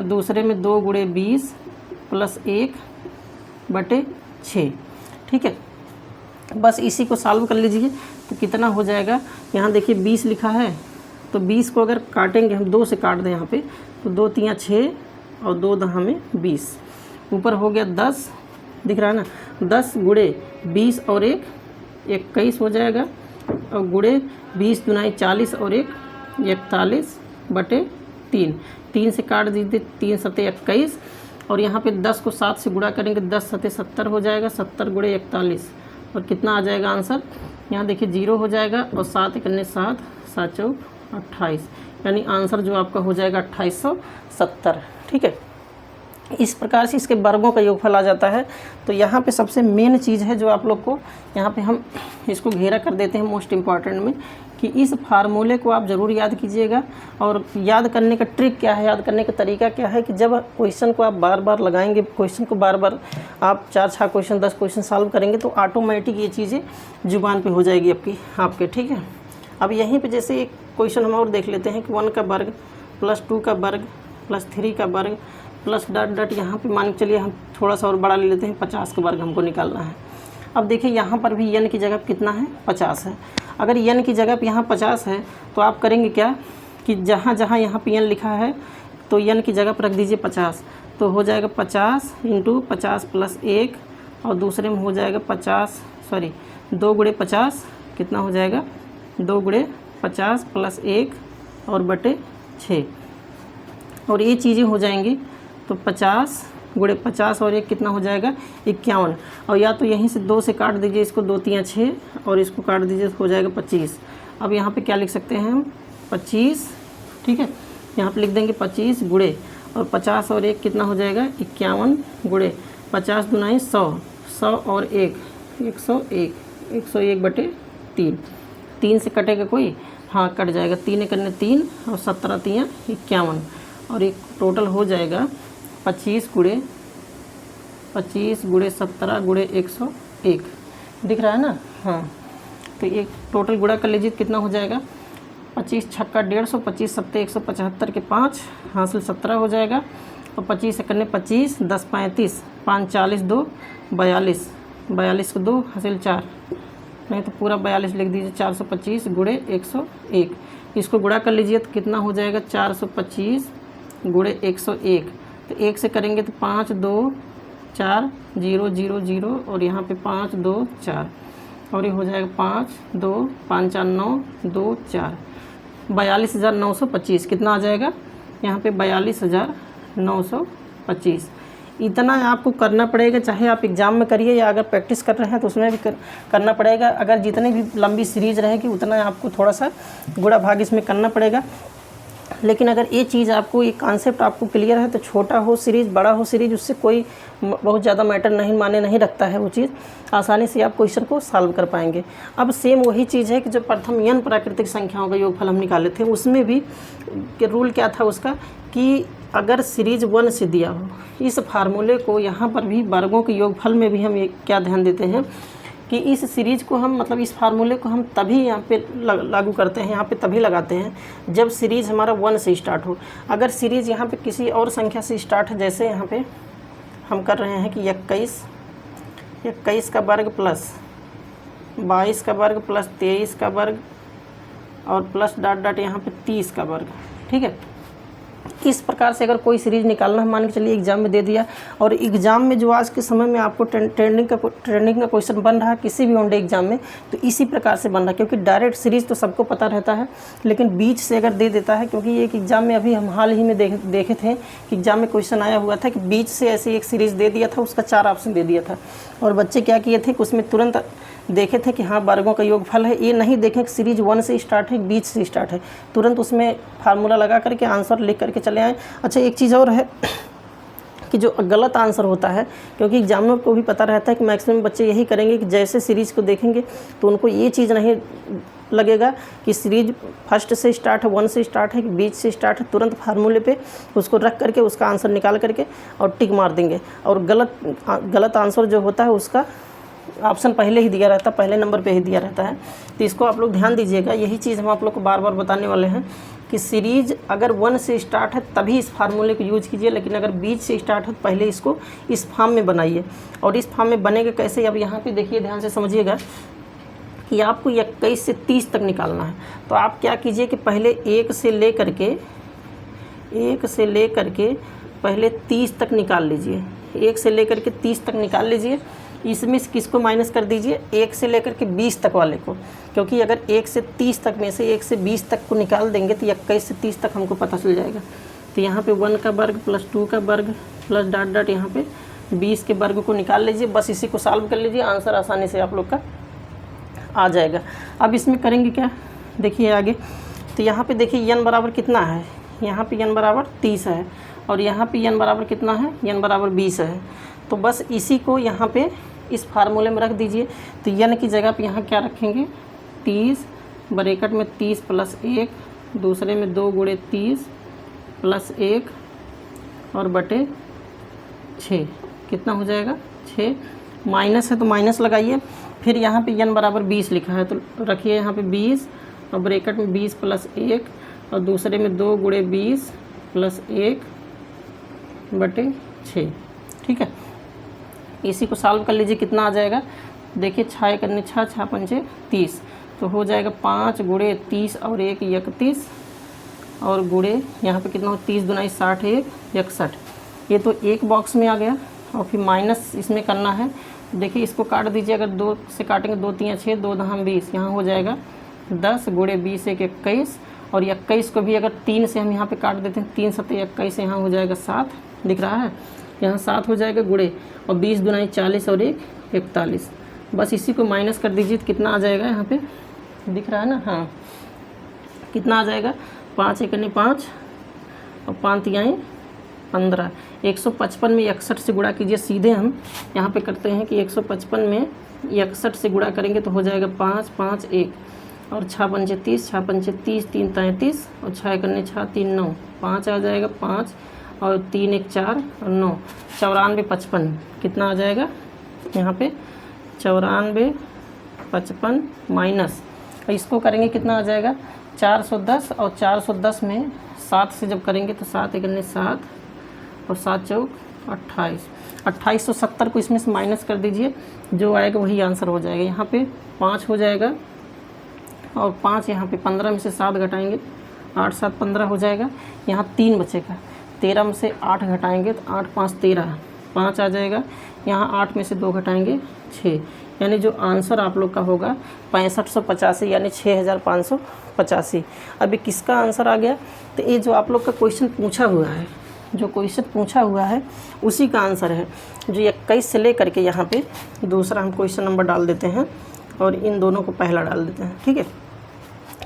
A: दूसरे में 2 गुणे 20 प्लस 1 बटे 6, ठीक है। बस इसी को सॉल्व कर लीजिए तो कितना हो जाएगा, यहाँ देखिए 20 लिखा है, तो 20 को अगर काटेंगे हम 2 से काट दें यहाँ पे, तो 2 3 6 और 2 10 में 20, ऊपर हो गया 10, दिख रहा है ना, 10 गुणे 20 और 1 21 हो जाएगा, और गुणे 20 दुनाई 40 और 1 41 बटे 3, 3 से काट दीजिए, 3 सते 21, और यहाँ पे 10 को 7 से गुणा करेंगे, 10 सते 70 हो जाएगा, 70 गुणे 41, और कितना आ जाएगा आंसर, यहाँ देखिए 0 हो जाएगा, और 7 1 7 7 चौक 28, यानी आंसर जो आपका हो जाएगा 2870, ठीक है। इस प्रकार से इसके वर्गों का योगफल आ जाता है। तो यहाँ पे सबसे मेन चीज़ है जो आप लोग को, यहाँ पे हम इसको घेरा कर देते हैं मोस्ट इम्पॉर्टेंट में, कि इस फार्मूले को आप ज़रूर याद कीजिएगा। और याद करने का ट्रिक क्या है, याद करने का तरीका क्या है, कि जब क्वेश्चन को आप बार बार लगाएंगे, क्वेश्चन को बार बार आप 4-6 क्वेश्चन 10 क्वेश्चन सॉल्व करेंगे तो ऑटोमेटिक ये चीज़ें जुबान पे हो जाएगी आपके, ठीक है। अब यहीं पे जैसे एक क्वेश्चन हम और देख लेते हैं कि 1 का वर्ग प्लस 2 का वर्ग प्लस 3 का वर्ग प्लस डॉट डॉट, यहाँ पे मान के चलिए हम थोड़ा सा और बड़ा ले लेते हैं, 50 का वर्ग हमको निकालना है। अब देखिए यहाँ पर भी n की जगह कितना है 50 है। अगर n की जगह पे यहाँ 50 है तो आप करेंगे क्या कि जहाँ जहाँ यहाँ पे n लिखा है तो n की जगह पर रख दीजिए 50, तो हो जाएगा 50 इंटू 50 प्लस 1, और दूसरे में हो जाएगा 2 गुणे 50 कितना हो जाएगा 2 गुणे 50 प्लस 1 और बटे 6, और ये चीज़ें हो जाएंगी। तो 50 गुणे 50 और 1 कितना हो जाएगा 51, और या तो यहीं से 2 से काट दीजिए इसको, 2 3 6, और इसको काट दीजिए तो हो जाएगा 25। अब यहाँ पे क्या लिख सकते हैं हम 25, ठीक है, यहाँ पे लिख देंगे 25 गुणे, और 50 और 1 कितना हो जाएगा 51 गुणे 50 दुनाई 100, 100 और 1 101, 101 बटे 3, 3 से कटेगा कोई, हाँ कट जाएगा, 3 करने 3 और 17 3 51, और एक टोटल हो जाएगा 25 गुणे 17 गुणे 101, दिख रहा है ना, हाँ। तो एक टोटल गुणा कर लीजिए कितना हो जाएगा 25 छक्का 150, 25 सत्ते 175 के 5 हासिल 17 हो जाएगा, और 25 से करने 25 10 35 5 40 2 42, 42 को 2 हासिल 4, नहीं तो पूरा 42 लिख दीजिए, 425 गुणे 101, इसको गुणा कर लीजिए तो कितना हो जाएगा 425 गुणे 101, तो 1 से करेंगे तो 5 2 4 0 0 0, और यहाँ पे 5 2 4, और ये हो जाएगा 5 2 5 4 9 2 4, 42,925 कितना आ जाएगा यहाँ पे 42,925। इतना आपको करना पड़ेगा, चाहे आप एग्ज़ाम में करिए या अगर प्रैक्टिस कर रहे हैं तो उसमें भी करना पड़ेगा। अगर जितनी भी लंबी सीरीज़ रहेगी उतना आपको थोड़ा सा गुणा भाग इसमें करना पड़ेगा। लेकिन अगर ये चीज़ आपको, ये कॉन्सेप्ट आपको क्लियर है तो छोटा हो सीरीज़ बड़ा हो सीरीज़ उससे कोई बहुत ज़्यादा मैटर नहीं माने नहीं रखता है, वो चीज़ आसानी से आप क्वेश्चन को सॉल्व कर पाएंगे। अब सेम वही चीज़ है कि जो प्रथम n प्राकृतिक संख्याओं का योगफल हम निकाले थे, उसमें भी रूल क्या था उसका कि अगर सीरीज 1 से दिया हो, इस फार्मूले को यहाँ पर भी वर्गों के योगफल में भी हम ये क्या ध्यान देते हैं कि इस सीरीज को हम, मतलब इस फार्मूले को हम तभी यहाँ पे लागू करते हैं, यहाँ पे तभी लगाते हैं जब सीरीज हमारा 1 से स्टार्ट हो। अगर सीरीज यहाँ पे किसी और संख्या से स्टार्ट है, जैसे यहाँ पे हम कर रहे हैं कि 21 का वर्ग प्लस 22 का वर्ग प्लस 23 का वर्ग और प्लस डॉट डॉट यहाँ पे 30 का वर्ग, ठीक है। इस प्रकार से अगर कोई सीरीज निकालना, मान के चलिए एग्जाम में दे दिया, और एग्जाम में जो आज के समय में आपको ट्रेंडिंग का क्वेश्चन बन रहा है किसी भी वनडे एग्जाम में, तो इसी प्रकार से बन रहा है। क्योंकि डायरेक्ट सीरीज तो सबको पता रहता है, लेकिन बीच से अगर दे देता है, क्योंकि एक एग्जाम में अभी हम हाल ही में देखे थे कि एग्जाम में क्वेश्चन आया हुआ था कि बीच से ऐसे एक सीरीज दे दिया था, उसका 4 ऑप्शन दे दिया था, और बच्चे क्या किए थे कि उसमें तुरंत देखे थे कि हाँ वर्गों का योगफल है। ये नहीं देखें कि सीरीज 1 से स्टार्ट है, बीच से स्टार्ट है, तुरंत उसमें फार्मूला लगा करके आंसर लिख करके चले आए। अच्छा, एक चीज़ और है कि जो गलत आंसर होता है, क्योंकि एग्जामिनर को भी पता रहता है कि मैक्सिमम बच्चे यही करेंगे कि जैसे सीरीज़ को देखेंगे तो उनको ये चीज़ नहीं लगेगा कि सीरीज फर्स्ट से स्टार्ट है, 1 से स्टार्ट है कि बीच से स्टार्ट है, तुरंत फार्मूले पे उसको रख करके उसका आंसर निकाल करके और टिक मार देंगे। और गलत आंसर जो होता है उसका ऑप्शन पहले ही दिया रहता है, पहले नंबर पे ही दिया रहता है। तो इसको आप लोग ध्यान दीजिएगा। यही चीज़ हम आप लोग को बार बार बताने वाले हैं कि सीरीज अगर 1 से स्टार्ट है तभी इस फार्मूले को यूज कीजिए, लेकिन अगर बीच से स्टार्ट है तो पहले इसको इस फॉर्म में बनाइए। और इस फॉर्म में बनेगा कैसे, अब यहाँ पे देखिए ध्यान से समझिएगा कि आपको 21 से 30 तक निकालना है। तो आप क्या कीजिए कि पहले 1 से ले करके पहले 30 तक निकाल लीजिए, 1 से लेकर के 30 तक निकाल लीजिए। इसमें से किसको माइनस कर दीजिए, 1 से लेकर के 20 तक वाले को, क्योंकि अगर 1 से 30 तक में से 1 से 20 तक को निकाल देंगे तो 21 से 30 तक हमको पता चल जाएगा। तो यहाँ पे 1 का वर्ग प्लस 2 का वर्ग प्लस डॉट डॉट यहाँ पे 20 के वर्ग को निकाल लीजिए। बस इसी को सॉल्व कर लीजिए, आंसर आसानी से आप लोग का आ जाएगा। अब इसमें करेंगे क्या, देखिए आगे। तो यहाँ पे देखिए n बराबर कितना है, यहाँ पे n बराबर 30 है, और यहाँ पे n बराबर कितना है, n बराबर 20 है। तो बस इसी को यहाँ पे इस फार्मूले में रख दीजिए। तो n की जगह पे यहाँ क्या रखेंगे, 30 ब्रैकेट में 30 प्लस 1, दूसरे में 2 गुणे 30 प्लस 1 और बटे 6, कितना हो जाएगा 6। माइनस है तो माइनस लगाइए। फिर यहाँ पे n बराबर 20 लिखा है तो रखिए यहाँ पे 20 और ब्रैकेट में 20 प्लस 1 और दूसरे में 2 गुणे 20 प्लस 1 बटे 6, ठीक है। इसी को सॉल्व कर लीजिए, कितना आ जाएगा, देखिए 6 करने 6 6 पंचे 30, तो हो जाएगा 5 गुणे 30 और 1 31 और गुणे यहाँ पे कितना हो 30 दूना 60 1 61। ये तो एक बॉक्स में आ गया। और फिर माइनस इसमें करना है, देखिए इसको काट दीजिए। अगर 2 से काटेंगे 2 3 6 2 दहम 20, यहाँ हो जाएगा 10 गुणे 20 1 21, और 21 को भी अगर 3 से हम यहाँ पे काट देते हैं, 3 7 21, यहाँ हो जाएगा 7, दिख रहा है, यहाँ 7 हो जाएगा गुणे, और 20 दूना 40 और 1 41। बस इसी को माइनस कर दीजिए तो कितना आ जाएगा, यहाँ पे दिख रहा है ना, हाँ कितना आ जाएगा, 5 1 5 और 5 तिहाई 15। 155 में 61 से गुणा कीजिए। सीधे हम यहाँ पे करते हैं कि 155 में 61 से गुणा करेंगे तो हो जाएगा 5 5 1 और 6 पंचे 30 6 पंचे 30 3 33 और 6 करने 6 3 9, 5 आ जाएगा 5 और 3 1 4 और 9, 94 55, कितना आ जाएगा यहाँ पे 94 55 माइनस, इसको करेंगे कितना आ जाएगा 410, और 410 में 7 से जब करेंगे तो 7 1 7 और 7 चौक 28, 2870 को इसमें से माइनस कर दीजिए, जो आएगा वही आंसर हो जाएगा। यहाँ पे 5 हो जाएगा और 5 यहाँ पे 15 में से 7 घटाएंगे 8 7 15 हो जाएगा। यहाँ 3 बचेगा, 13 में से 8 घटाएंगे तो 8 5 13, 5 आ जाएगा। यहाँ 8 में से 2 घटाएंगे 6, यानी जो आंसर आप लोग का होगा 6585 यानी 6585। अभी किसका आंसर आ गया, तो ये जो आप लोग का क्वेश्चन पूछा हुआ है, जो क्वेश्चन पूछा हुआ है उसी का आंसर है। जो 21 से ले करके यहाँ पे दूसरा हम क्वेश्चन नंबर डाल देते हैं और इन दोनों को पहला डाल देते हैं, ठीक है।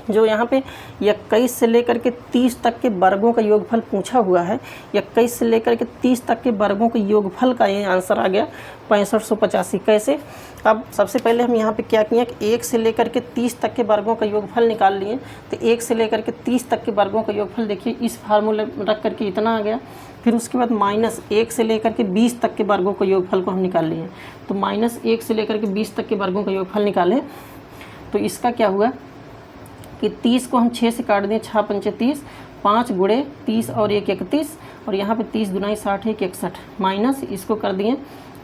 A: जो यहाँ पे 21 से लेकर के 30 तक के वर्गों का योगफल पूछा हुआ है, 21 से लेकर के 30 तक के वर्गों के योगफल का ये आंसर आ गया 6585। कैसे? अब सबसे पहले हम यहाँ पे क्या किए कि 1 से लेकर के 30 तक के वर्गों का योगफल निकाल लिए। तो 1 से लेकर के 30 तक के वर्गों का योगफल देखिए इस फार्मूले में रख करके इतना आ गया। फिर उसके बाद -1 से लेकर के 20 तक के वर्गों का योगफल को हम निकाल लिए। तो -1 से लेकर के 20 तक के वर्गों का योगफल निकालें तो इसका क्या हुआ कि 30 को हम 6 से काट दें, 6 पंचे 30, 5 गुणे 30 और 1 31, और यहाँ पे 30 दुनाई 60 1 61, माइनस इसको कर दिए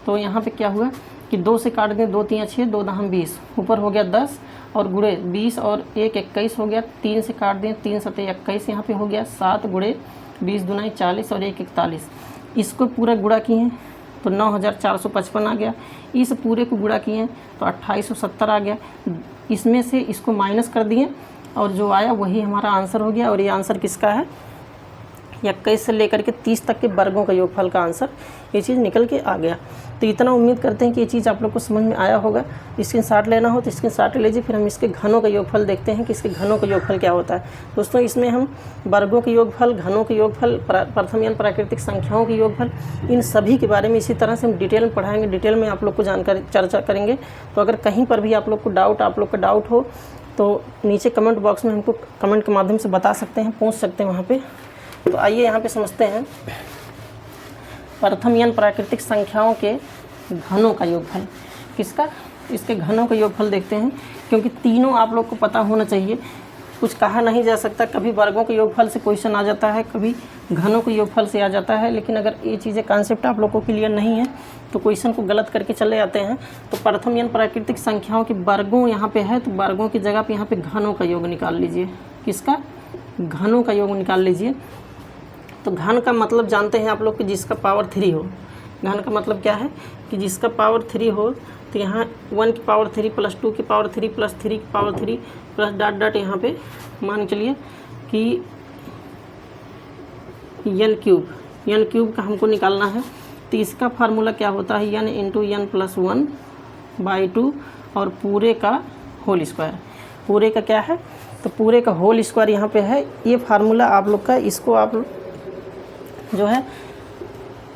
A: तो यहाँ पे क्या हुआ कि 2 से काट दें, 2 3 6, 2 10 20, ऊपर हो गया 10 और गुणे 20 और 1 21 हो गया, 3 से काट दें, 3 7 21, यहाँ पे हो गया 7 गुणे 20 दुनाई 40 और 1 41। इसको पूरा गुणा किए तो 9455 आ गया। इस पूरे को गुणा किए तो 2870 आ गया। इसमें से इसको माइनस कर दिए और जो आया वही हमारा आंसर हो गया। और ये आंसर किसका है? 21 से लेकर के 30 तक के वर्गों का योगफल का आंसर ये चीज़ निकल के आ गया। तो इतना उम्मीद करते हैं कि ये चीज़ आप लोग को समझ में आया होगा। स्क्रीनशॉट लेना हो तो स्क्रीनशॉट ले लीजिए। फिर हम इसके घनों का योगफल देखते हैं कि इसके घनों का योगफल क्या होता है। दोस्तों इसमें हम वर्गों के योगफल, घनों के योगफल, प्रथम यानी प्राकृतिक संख्याओं के योगफल, इन सभी के बारे में इसी तरह से हम डिटेल में पढ़ाएंगे, डिटेल में आप लोग को जानकारी चर्चा करेंगे। तो अगर कहीं पर भी आप लोग का डाउट हो तो नीचे कमेंट बॉक्स में हमको कमेंट के माध्यम से बता सकते हैं, पूछ सकते हैं वहाँ पे। तो आइए यहाँ पे समझते हैं प्रथम यानी प्राकृतिक संख्याओं के घनों का योगफल। किसका? इसके घनों का योगफल देखते हैं, क्योंकि तीनों आप लोग को पता होना चाहिए। कुछ कहा नहीं जा सकता, कभी वर्गों के योगफल से क्वेश्चन आ जाता है, कभी घनों के योगफल से आ जाता है। लेकिन अगर ये चीज़ें कॉन्सेप्ट आप लोगों को क्लियर नहीं है तो क्वेश्चन को गलत करके चले जाते हैं। तो प्रथम यानी प्राकृतिक संख्याओं के वर्गों यहाँ पे है, तो वर्गों की जगह पे यहाँ पे घनों का योग निकाल लीजिए। किसका? घनों का योग निकाल लीजिए। तो घन का मतलब जानते हैं आप लोग कि जिसका पावर 3 हो। घन का मतलब क्या है कि जिसका पावर 3 हो। तो यहाँ 1 की पावर 3 प्लस 2 की पावर 3 प्लस 3 की पावर 3 प्लस डॉट डॉट यहाँ पे मान चलिए कि n क्यूब का हमको निकालना है। तो इसका फार्मूला क्या होता है? n इंटू n प्लस 1/2 और पूरे का होल स्क्वायर। पूरे का क्या है? तो पूरे का होल स्क्वायर यहाँ पे है। ये फार्मूला आप लोग का, इसको आप जो है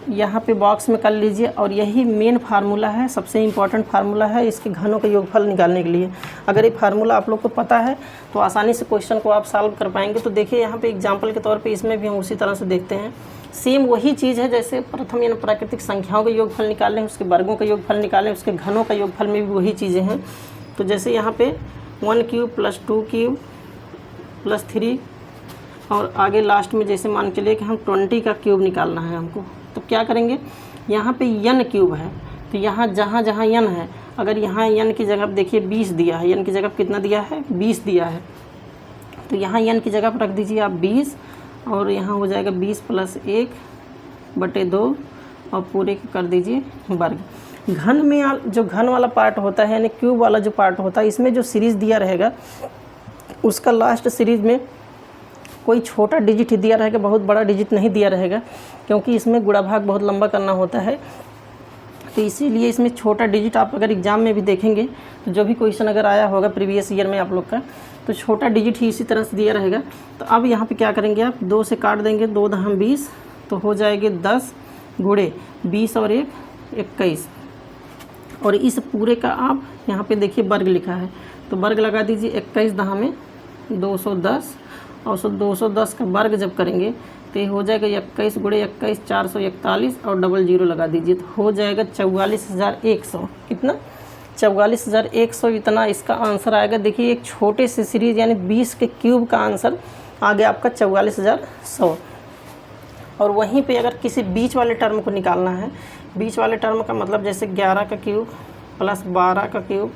A: यहाँ पे बॉक्स में कर लीजिए। और यही मेन फार्मूला है, सबसे इम्पॉर्टेंट फार्मूला है इसके घनों के योगफल निकालने के लिए। अगर ये फार्मूला आप लोग को पता है तो आसानी से क्वेश्चन को आप सॉल्व कर पाएंगे। तो देखिए यहाँ पे एग्जांपल के तौर पे इसमें भी हम उसी तरह से देखते हैं। सेम वही चीज़ है जैसे प्रथम यानी प्राकृतिक संख्याओं के योगफल निकालें, उसके वर्गों का योगफल निकालें, उसके घनों का योगफल में भी वही चीज़ें हैं। तो जैसे यहाँ पे 1 क्यूब प्लस 2 क्यूब प्लस 3 और आगे लास्ट में जैसे मान के चलिए कि हम 20 का क्यूब निकालना है हमको। तो क्या करेंगे? यहाँ पे n क्यूब है, तो यहाँ जहाँ जहाँ n है, अगर यहाँ n की जगह देखिए 20 दिया है, n की जगह कितना दिया है? 20 दिया है। तो यहाँ n की जगह पर रख दीजिए आप 20 और यहाँ हो जाएगा 20 प्लस 1/2 और पूरे कर दीजिए वर्ग। घन में जो घन वाला पार्ट होता है यानी क्यूब वाला जो पार्ट होता है, इसमें जो सीरीज़ दिया रहेगा उसका लास्ट सीरीज़ में कोई छोटा डिजिट ही दिया रहेगा, बहुत बड़ा डिजिट नहीं दिया रहेगा, क्योंकि इसमें गुणा भाग बहुत लंबा करना होता है। तो इसीलिए इसमें छोटा डिजिट आप अगर एग्जाम में भी देखेंगे तो जो भी क्वेश्चन अगर आया होगा प्रीवियस ईयर में आप लोग का, तो छोटा डिजिट ही इसी तरह से दिया रहेगा। तो अब यहाँ पे क्या करेंगे आप? 2 से काट देंगे, 2 10 20, तो हो जाएंगे 10 गुणे 20 और 1 21। और इस पूरे का आप यहाँ पे देखिए वर्ग लिखा है, तो वर्ग लगा दीजिए। 21 10 में 210 और 210 का वर्ग जब करेंगे तो ये हो जाएगा 21 गुणे 21 441 और 00 लगा दीजिए, तो हो जाएगा 44,100। कितना? 44,100 इतना इसका आंसर आएगा। देखिए एक छोटे से सीरीज यानी 20 के क्यूब का आंसर आ गया आपका 44,100। और वहीं पे अगर किसी बीच वाले टर्म को निकालना है, बीच वाले टर्म का मतलब जैसे 11 का क्यूब प्लस 12 का क्यूब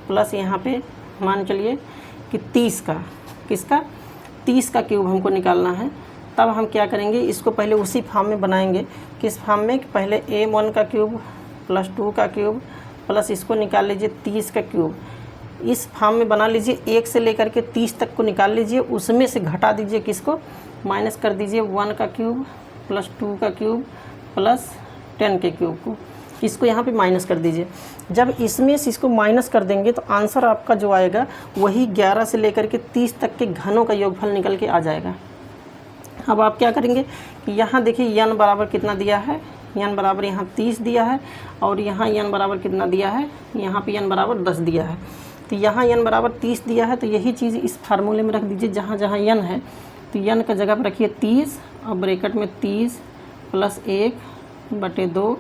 A: प्लस यहाँ पे मान चलिए कि 30 का, किसका? 30 का क्यूब हमको निकालना है। तब हम क्या करेंगे? इसको पहले उसी फॉर्म में बनाएंगे। किस फॉर्म में? कि पहले a1 का क्यूब प्लस 2 का क्यूब प्लस इसको निकाल लीजिए 30 का क्यूब। इस फॉर्म में बना लीजिए। 1 से लेकर के 30 तक को निकाल लीजिए, उसमें से घटा दीजिए किसको? माइनस कर दीजिए 1 का क्यूब प्लस 2 का क्यूब प्लस 10 के क्यूब को। इसको यहाँ पे माइनस कर दीजिए। जब इसमें से इसको माइनस कर देंगे तो आंसर आपका जो आएगा वही 11 से लेकर के 30 तक के घनों का योगफल निकल के आ जाएगा। अब आप क्या करेंगे कि यहाँ देखिए n बराबर कितना दिया है, n बराबर यहाँ 30 दिया है और यहाँ n बराबर कितना दिया है, यहाँ पे n बराबर 10 दिया है। तो यहाँ n बराबर 30 दिया है तो यही चीज़ इस फार्मूले में रख दीजिए जहाँ जहाँ n है। तो n का जगह पर रखिए 30 और ब्रैकेट में 30 प्लस 1/2,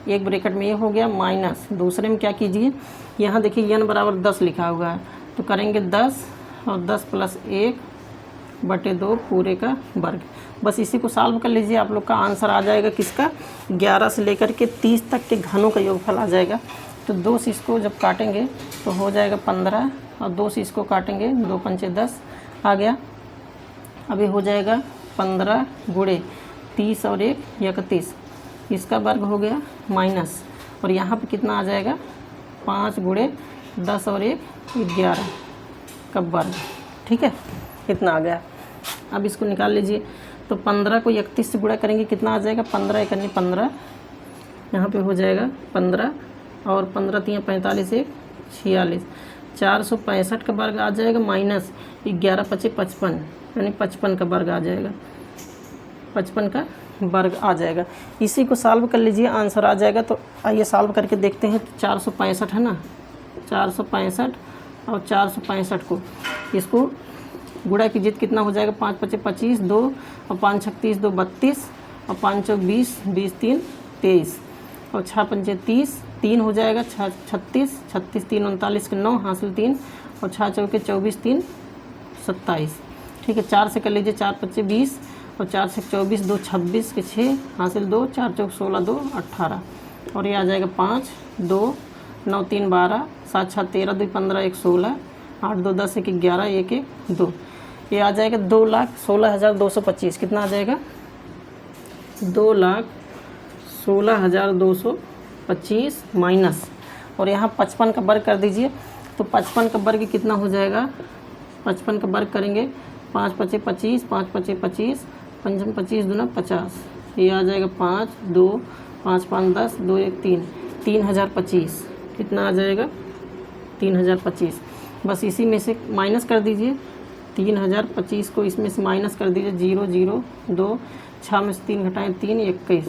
A: एक ब्रैकेट में ये हो गया माइनस, दूसरे में क्या कीजिए यहाँ देखिए n बराबर 10 लिखा हुआ है तो करेंगे 10 और 10 प्लस 1/2 पूरे का वर्ग। बस इसी को सॉल्व कर लीजिए, आप लोग का आंसर आ जाएगा किसका, 11 से लेकर के 30 तक के घनों का योगफल आ जाएगा। तो 2 से इसको जब काटेंगे तो हो जाएगा 15 और 2 से इसको काटेंगे 2 पंचे 10 आ गया। अभी हो जाएगा 15 गुणे 30 और 1 31, इसका वर्ग हो गया माइनस, और यहाँ पे कितना आ जाएगा 5 गुणे 10 और 1 11 का वर्ग। ठीक है, कितना आ गया। अब इसको निकाल लीजिए। तो 15 को 31 से गुणा करेंगे कितना आ जाएगा, 15 एकनी 15, यहाँ पे हो जाएगा 15 और 15 3 45 1 46, 465 का वर्ग आ जाएगा माइनस 11 5 55, यानी 55 का वर्ग आ जाएगा, 55 का वर्ग आ जाएगा। इसी को सॉल्व कर लीजिए, आंसर आ जाएगा। तो आइए सॉल्व करके देखते हैं। 465 है ना, 465 और 465 को इसको गुणा कीजिए कितना हो जाएगा, 5 5 25 2 और 5 6 30 2 32 और 5 4 20 20 3 23 और 6 5 30 3 हो जाएगा 36 36 3 39 के 9 हासिल 3 और 6 चौके 24 3 27। ठीक है, 4 से कर लीजिए, 4 5 20 और 4 से 24 2 26 के 6 हासिल 2 4 चौक 16 2 18 और ये आ जाएगा 5 2 9 3 12 7 6 13 2 15 1 16 8 2 10 1 11 1 1 2, ये आ जाएगा 2,16,225। कितना आ जाएगा, 2,16,225 माइनस, और यहाँ 55 का वर्ग कर दीजिए। तो 55 का वर्ग कितना हो जाएगा, 55 का वर्ग करेंगे 5 5 25 5 5 25 5 25 दूना 50, ये आ जाएगा 5 2 5 5 10 2 1 3 3025। कितना आ जाएगा, 3025। बस इसी में से माइनस कर दीजिए, 3025 को इसमें से माइनस कर दीजिए, 0 0 2 6 में से 3 घटाएं 3 21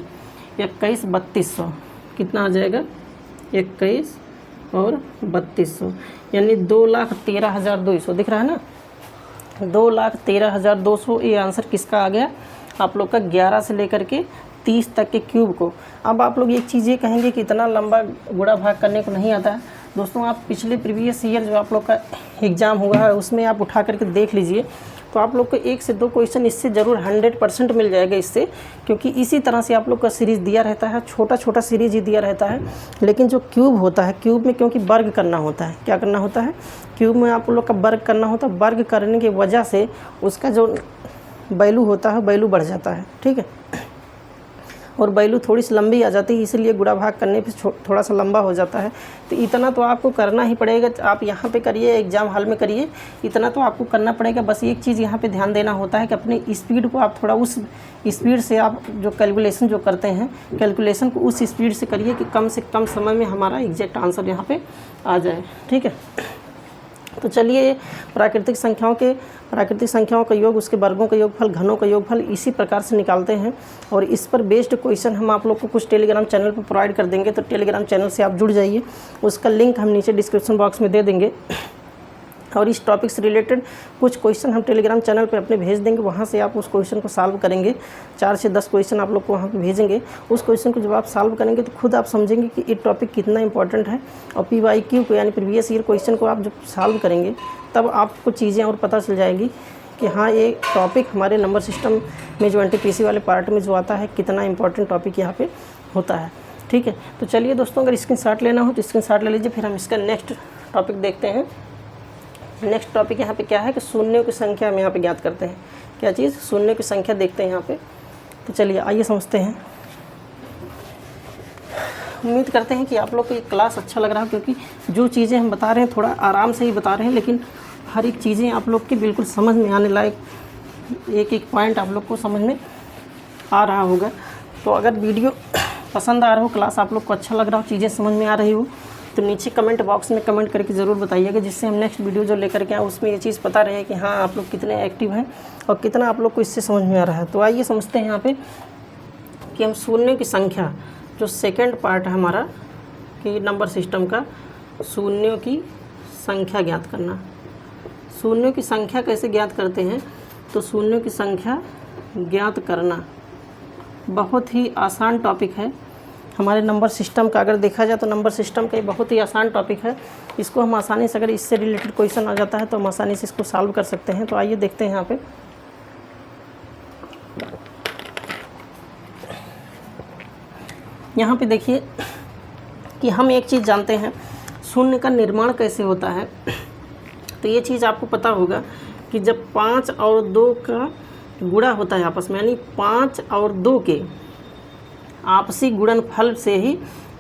A: 21 3200। कितना आ जाएगा, 21 और 3200, यानी 2,13,200 दिख रहा है ना, 2,13,200। ये आंसर किसका आ गया, आप लोग का 11 से लेकर के 30 तक के क्यूब को। अब आप लोग एक चीज़ ये कहेंगे कि इतना लंबा गुणा भाग करने को नहीं आता है। दोस्तों, आप पिछले प्रीवियस ईयर जो आप लोग का एग्ज़ाम हुआ है उसमें आप उठा करके देख लीजिए, तो आप लोग को 1 से 2 क्वेश्चन इससे ज़रूर 100% मिल जाएगा इससे, क्योंकि इसी तरह से आप लोग का सीरीज़ दिया रहता है, छोटा छोटा सीरीज ही दिया रहता है। लेकिन जो क्यूब होता है, क्यूब में क्योंकि वर्ग करना होता है, क्या करना होता है, क्यूब में आप लोग का वर्ग करना होता है। वर्ग करने की वजह से उसका जो वैल्यू होता है वैल्यू बढ़ जाता है। ठीक है, और वैल्यू थोड़ी सी लंबी आ जाती है, इसलिए गुणा भाग करने पे थोड़ा सा लंबा हो जाता है। तो इतना तो आपको करना ही पड़ेगा, आप यहाँ पे करिए, एग्ज़ाम हॉल में करिए, इतना तो आपको करना पड़ेगा। बस एक चीज़ यहाँ पे ध्यान देना होता है कि अपनी स्पीड को आप थोड़ा उस स्पीड से आप जो कैलकुलेशन जो करते हैं, कैलकुलेशन को उस स्पीड से करिए कि कम से कम समय में हमारा एग्जैक्ट आंसर यहाँ पर आ जाए। ठीक है, तो चलिए प्राकृतिक संख्याओं का योग, उसके वर्गों का योगफल, घनों का योगफल इसी प्रकार से निकालते हैं। और इस पर बेस्ड क्वेश्चन हम आप लोग को कुछ टेलीग्राम चैनल पर प्रोवाइड कर देंगे, तो टेलीग्राम चैनल से आप जुड़ जाइए, उसका लिंक हम नीचे डिस्क्रिप्शन बॉक्स में दे देंगे। और इस टॉपिक से रिलेटेड कुछ क्वेश्चन हम टेलीग्राम चैनल पे अपने भेज देंगे, वहाँ से आप उस क्वेश्चन को सॉल्व करेंगे। 4 से 10 क्वेश्चन आप लोग को वहाँ पे भेजेंगे। उस क्वेश्चन को जब आप सॉल्व करेंगे तो खुद आप समझेंगे कि ये टॉपिक कितना इंपॉर्टेंट है। और PYQ को यानी प्रीवियस ईयर क्वेश्चन को आप जब सॉल्व करेंगे तब आपको चीज़ें और पता चल जाएगी कि हाँ, ये टॉपिक हमारे नंबर सिस्टम में जो NTPC वाले पार्ट में जो आता है, कितना इंपॉर्टेंट टॉपिक यहाँ पे होता है। ठीक है, तो चलिए दोस्तों, अगर स्क्रीनशॉट लेना हो तो स्क्रीनशॉट ले लीजिए। फिर हम इसका नेक्स्ट टॉपिक देखते हैं। नेक्स्ट टॉपिक यहाँ पे क्या है कि शून्यों की संख्या हम यहाँ पे ज्ञात करते हैं। क्या चीज़, शून्यों की संख्या देखते हैं यहाँ पे। तो चलिए आइए समझते हैं। उम्मीद करते हैं कि आप लोग को ये क्लास अच्छा लग रहा है, क्योंकि जो चीज़ें हम बता रहे हैं थोड़ा आराम से ही बता रहे हैं, लेकिन हर एक चीज़ें आप लोग की बिल्कुल समझ में आने लायक, एक एक पॉइंट आप लोग को समझ में आ रहा होगा। तो अगर वीडियो पसंद आ रहा हो, क्लास आप लोग को अच्छा लग रहा हो, चीज़ें समझ में आ रही हो, तो नीचे कमेंट बॉक्स में कमेंट करके ज़रूर बताइएगा, जिससे हम नेक्स्ट वीडियो जो लेकर के आए उसमें ये चीज़ पता रहे कि हाँ आप लोग कितने एक्टिव हैं और कितना आप लोग को इससे समझ में आ रहा है। तो आइए समझते हैं यहाँ पे कि हम शून्यों की संख्या, जो सेकंड पार्ट है हमारा कि नंबर सिस्टम का, शून्यों की संख्या ज्ञात करना। शून्यों की संख्या कैसे ज्ञात करते हैं? तो शून्यों की संख्या ज्ञात करना बहुत ही आसान टॉपिक है हमारे नंबर सिस्टम का। अगर देखा जाए तो नंबर सिस्टम का ये बहुत ही आसान टॉपिक है। इसको हम आसानी से, अगर इससे रिलेटेड क्वेश्चन आ जाता है तो हम आसानी से इसको सॉल्व कर सकते हैं। तो आइए देखते हैं यहाँ पे। यहाँ पे देखिए कि हम एक चीज़ जानते हैं, शून्य का निर्माण कैसे होता है। तो ये चीज़ आपको पता होगा कि जब 5 और 2 का गुणा होता है आपस में, यानी 5 और 2 के आपसी गुणनफल से ही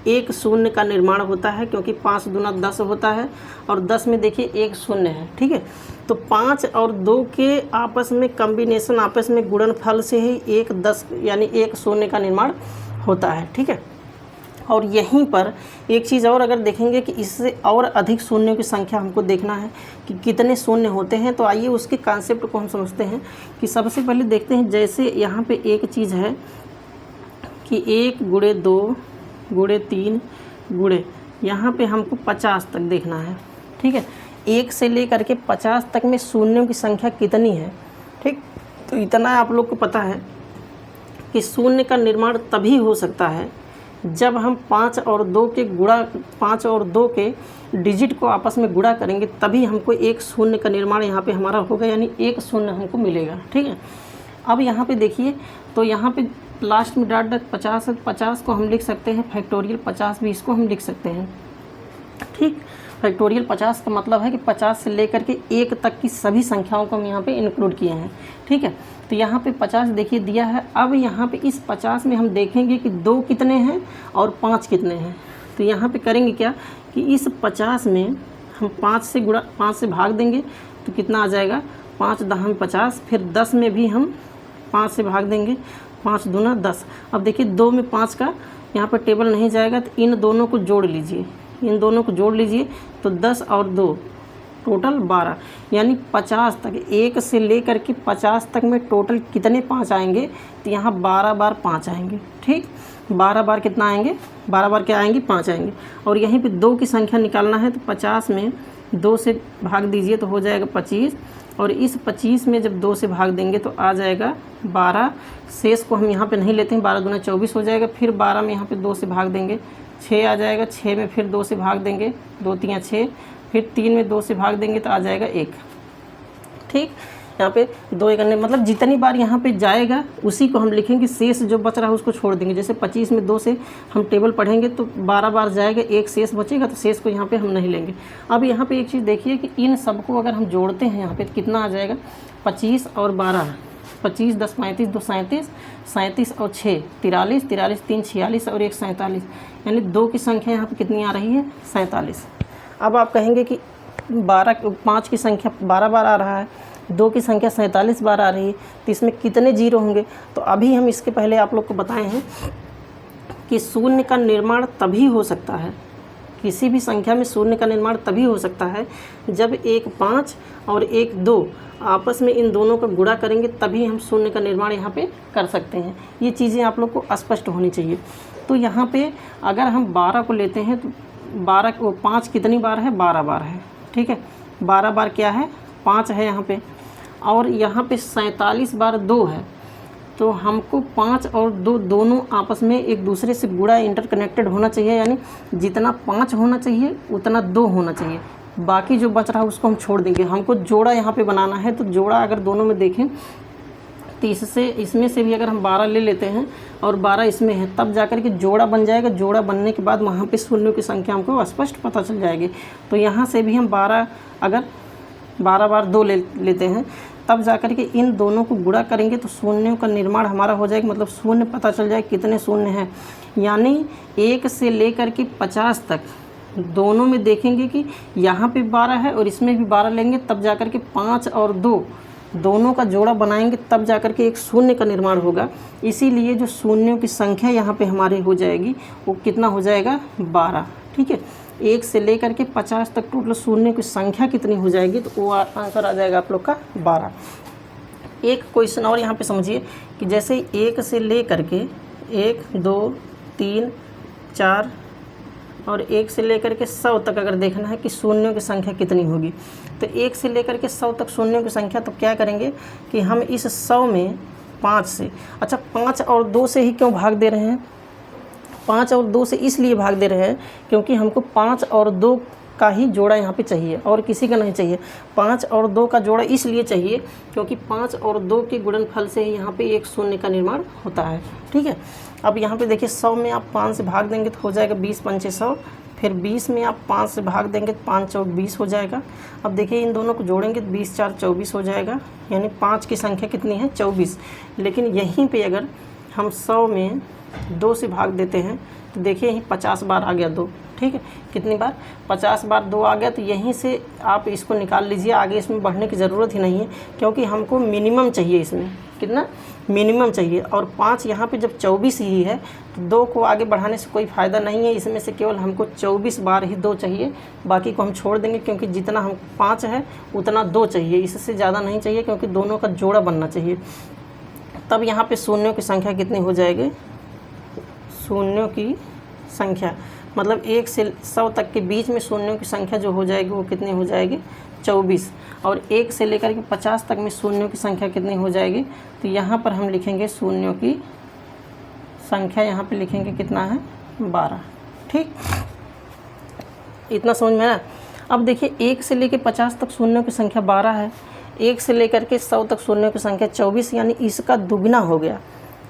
A: एक शून्य का निर्माण होता है, क्योंकि 5 दूना 10 होता है और 10 में देखिए एक शून्य है। ठीक है, तो 5 और 2 के आपस में कॉम्बिनेशन, आपस में गुणनफल से ही एक 10 यानी एक शून्य का निर्माण होता है। ठीक है, और यहीं पर एक चीज़ और अगर देखेंगे कि इससे और अधिक शून्यों की संख्या हमको देखना है कि कितने शून्य होते हैं, तो आइए उसके कॉन्सेप्ट को हम समझते हैं। कि सबसे पहले देखते हैं, जैसे यहाँ पे एक चीज़ है कि 1 गुणे 2 गुणे 3 गुणे, यहाँ पे हमको 50 तक देखना है। ठीक है, 1 से लेकर के 50 तक में शून्यों की संख्या कितनी है। ठीक, तो इतना आप लोग को पता है कि शून्य का निर्माण तभी हो सकता है जब हम 5 और 2 के गुणा, 5 और 2 के डिजिट को आपस में गुणा करेंगे, तभी हमको एक शून्य का निर्माण यहाँ पे हमारा होगा, यानी एक शून्य हमको मिलेगा। ठीक है, अब यहाँ पे देखिए, तो यहाँ पे लास्ट में डॉट 50 है, 50 को हम लिख सकते हैं फैक्टोरियल 50 भी इसको हम लिख सकते हैं। ठीक, फैक्टोरियल 50 का मतलब है कि 50 से लेकर के 1 तक की सभी संख्याओं को हम यहाँ पे इंक्लूड किए हैं। ठीक है, तो यहाँ पे 50 देखिए दिया है। अब यहाँ पे इस 50 में हम देखेंगे कि 2 कितने हैं और 5 कितने हैं। तो यहाँ पे करेंगे क्या कि इस 50 में हम 5 से भाग देंगे तो कितना आ जाएगा, 5 दहम 50। फिर 10 में भी हम 5 से भाग देंगे, 5 दूना 10। अब देखिए 2 में 5 का यहाँ पर टेबल नहीं जाएगा, तो इन दोनों को जोड़ लीजिए, इन दोनों को जोड़ लीजिए, तो 10 और 2 टोटल 12, यानी 50 तक, 1 से लेकर के 50 तक में टोटल कितने 5 आएंगे, तो यहाँ 12 बार 5 आएंगे। ठीक, 12 बार कितना आएंगे, 12 बार क्या आएंगे, 5 आएंगे। और यहीं पे 2 की संख्या निकालना है, तो 50 में 2 से भाग दीजिए तो हो जाएगा 25, और इस 25 में जब 2 से भाग देंगे तो आ जाएगा 12। शेष को हम यहाँ पे नहीं लेते हैं, 12 दूना 24 हो जाएगा। फिर 12 में यहाँ पे 2 से भाग देंगे, 6 आ जाएगा। 6 में फिर 2 से भाग देंगे, 2 3 6। फिर 3 में 2 से भाग देंगे तो आ जाएगा 1। ठीक, यहाँ पे 2 1 मतलब जितनी बार यहाँ पे जाएगा उसी को हम लिखेंगे, शेष जो बच रहा है उसको छोड़ देंगे। जैसे 25 में 2 से हम टेबल पढ़ेंगे तो 12 बार जाएगा, 1 शेष बचेगा, तो शेष को यहाँ पे हम नहीं लेंगे। अब यहाँ पे एक चीज़ देखिए कि इन सबको अगर हम जोड़ते हैं यहाँ पे तो कितना आ जाएगा, 25 और 12, 25 10 35 2 37, 37 और 6 43, 43 3 46 और 1 47, यानी 2 की संख्या यहाँ पे कितनी आ रही है, 47। अब आप कहेंगे कि 5 की संख्या 12 बार आ रहा है, 2 की संख्या 47 बार आ रही है, तो इसमें कितने जीरो होंगे। तो अभी हम इसके पहले आप लोग को बताए हैं कि शून्य का निर्माण तभी हो सकता है, किसी भी संख्या में शून्य का निर्माण तभी हो सकता है जब एक 5 और एक 2 आपस में इन दोनों का गुणा करेंगे, तभी हम शून्य का निर्माण यहाँ पे कर सकते हैं। ये चीज़ें आप लोग को स्पष्ट होनी चाहिए। तो यहाँ पे अगर हम 12 को लेते हैं तो 5 कितनी बार है, 12 बार है। ठीक है, 12 बार क्या है, 5 है यहाँ पे, और यहाँ पे 47 बार 2 है। तो हमको 5 और 2 दोनों आपस में एक दूसरे से गुणा इंटरकनेक्टेड होना चाहिए, यानी जितना 5 होना चाहिए उतना 2 होना चाहिए। बाकी जो बच रहा है उसको हम छोड़ देंगे। हमको जोड़ा यहाँ पे बनाना है, तो जोड़ा अगर दोनों में देखें तो इसमें से भी अगर हम 12 ले लेते हैं और 12 इसमें है, तब जाकर के जोड़ा बन जाएगा। जोड़ा बनने के बाद वहाँ पे शून्यों की संख्या हमको स्पष्ट पता चल जाएगी। तो यहाँ से भी हम 12 बार 2 लेते हैं, तब जाकर के इन दोनों को गुणा करेंगे तो शून्यों का निर्माण हमारा हो जाएगा, मतलब शून्य पता चल जाए कितने शून्य हैं। यानी 1 से लेकर के 50 तक दोनों में देखेंगे कि यहाँ पे 12 है और इसमें भी 12 लेंगे, तब जाकर के 5 और 2 दोनों का जोड़ा बनाएंगे तब जाकर के एक शून्य का निर्माण होगा। इसीलिए जो शून्यों की संख्या यहाँ पे हमारी हो जाएगी वो कितना हो जाएगा 12। ठीक है, 1 से लेकर के 50 तक टोटल शून्य की संख्या कितनी हो जाएगी, तो वो आंसर आ जाएगा आप लोग का 12। एक क्वेश्चन और यहाँ पे समझिए कि जैसे 1 से लेकर के 1 2 3 4 और 1 से लेकर के 100 तक अगर देखना है कि शून्यों की संख्या कितनी होगी, तो 1 से लेकर के 100 तक शून्यों की संख्या, तो क्या करेंगे कि हम इस 100 में 5 से, अच्छा 5 और 2 से ही क्यों भाग दे रहे हैं, 5 और 2 से इसलिए भाग दे रहे हैं क्योंकि हमको 5 और 2 का ही जोड़ा यहाँ पे चाहिए और किसी का नहीं चाहिए। 5 और 2 का जोड़ा इसलिए चाहिए क्योंकि 5 और 2 के गुणनफल से ही यहाँ पे एक शून्य का निर्माण होता है। ठीक है, अब यहाँ पे देखिए 100 में आप 5 से भाग देंगे तो हो जाएगा 20 पंचे 100, फिर 20 में आप 5 से भाग देंगे तो 5 चौक 20 हो जाएगा। अब देखिए इन दोनों को जोड़ेंगे तो 20 4 24 हो जाएगा, यानी 5 की संख्या कितनी है 24। लेकिन यहीं पे अगर हम 100 में 2 से भाग देते हैं तो देखिए यहीं 50 बार आ गया 2। ठीक है, कितनी बार 50 बार 2 आ गया, तो यहीं से आप इसको निकाल लीजिए, आगे इसमें बढ़ने की ज़रूरत ही नहीं है क्योंकि हमको मिनिमम चाहिए, इसमें कितना मिनिमम चाहिए। और 5 यहाँ पे जब 24 ही है तो 2 को आगे बढ़ाने से कोई फ़ायदा नहीं है, इसमें से केवल हमको 24 बार ही 2 चाहिए, बाकी को हम छोड़ देंगे क्योंकि जितना हम 5 है उतना 2 चाहिए, इससे ज़्यादा नहीं चाहिए क्योंकि दोनों का जोड़ा बनना चाहिए। तब यहाँ पे शून्यों की संख्या कितनी हो जाएगी, शून्यों की संख्या मतलब 1 से 100 तक के बीच में शून्यों की संख्या जो हो जाएगी वो कितनी हो जाएगी 24। और 1 से लेकर के 50 तक में शून्यों की संख्या कितनी हो जाएगी, तो यहाँ पर हम लिखेंगे शून्यों की संख्या, यहाँ पे लिखेंगे कितना है 12। ठीक, इतना समझ में आया। अब देखिए 1 से लेकर 50 तक शून्यों की संख्या 12 है, 1 से लेकर के 100 तक शून्यों की संख्या 24, यानी इसका दुगना हो गया।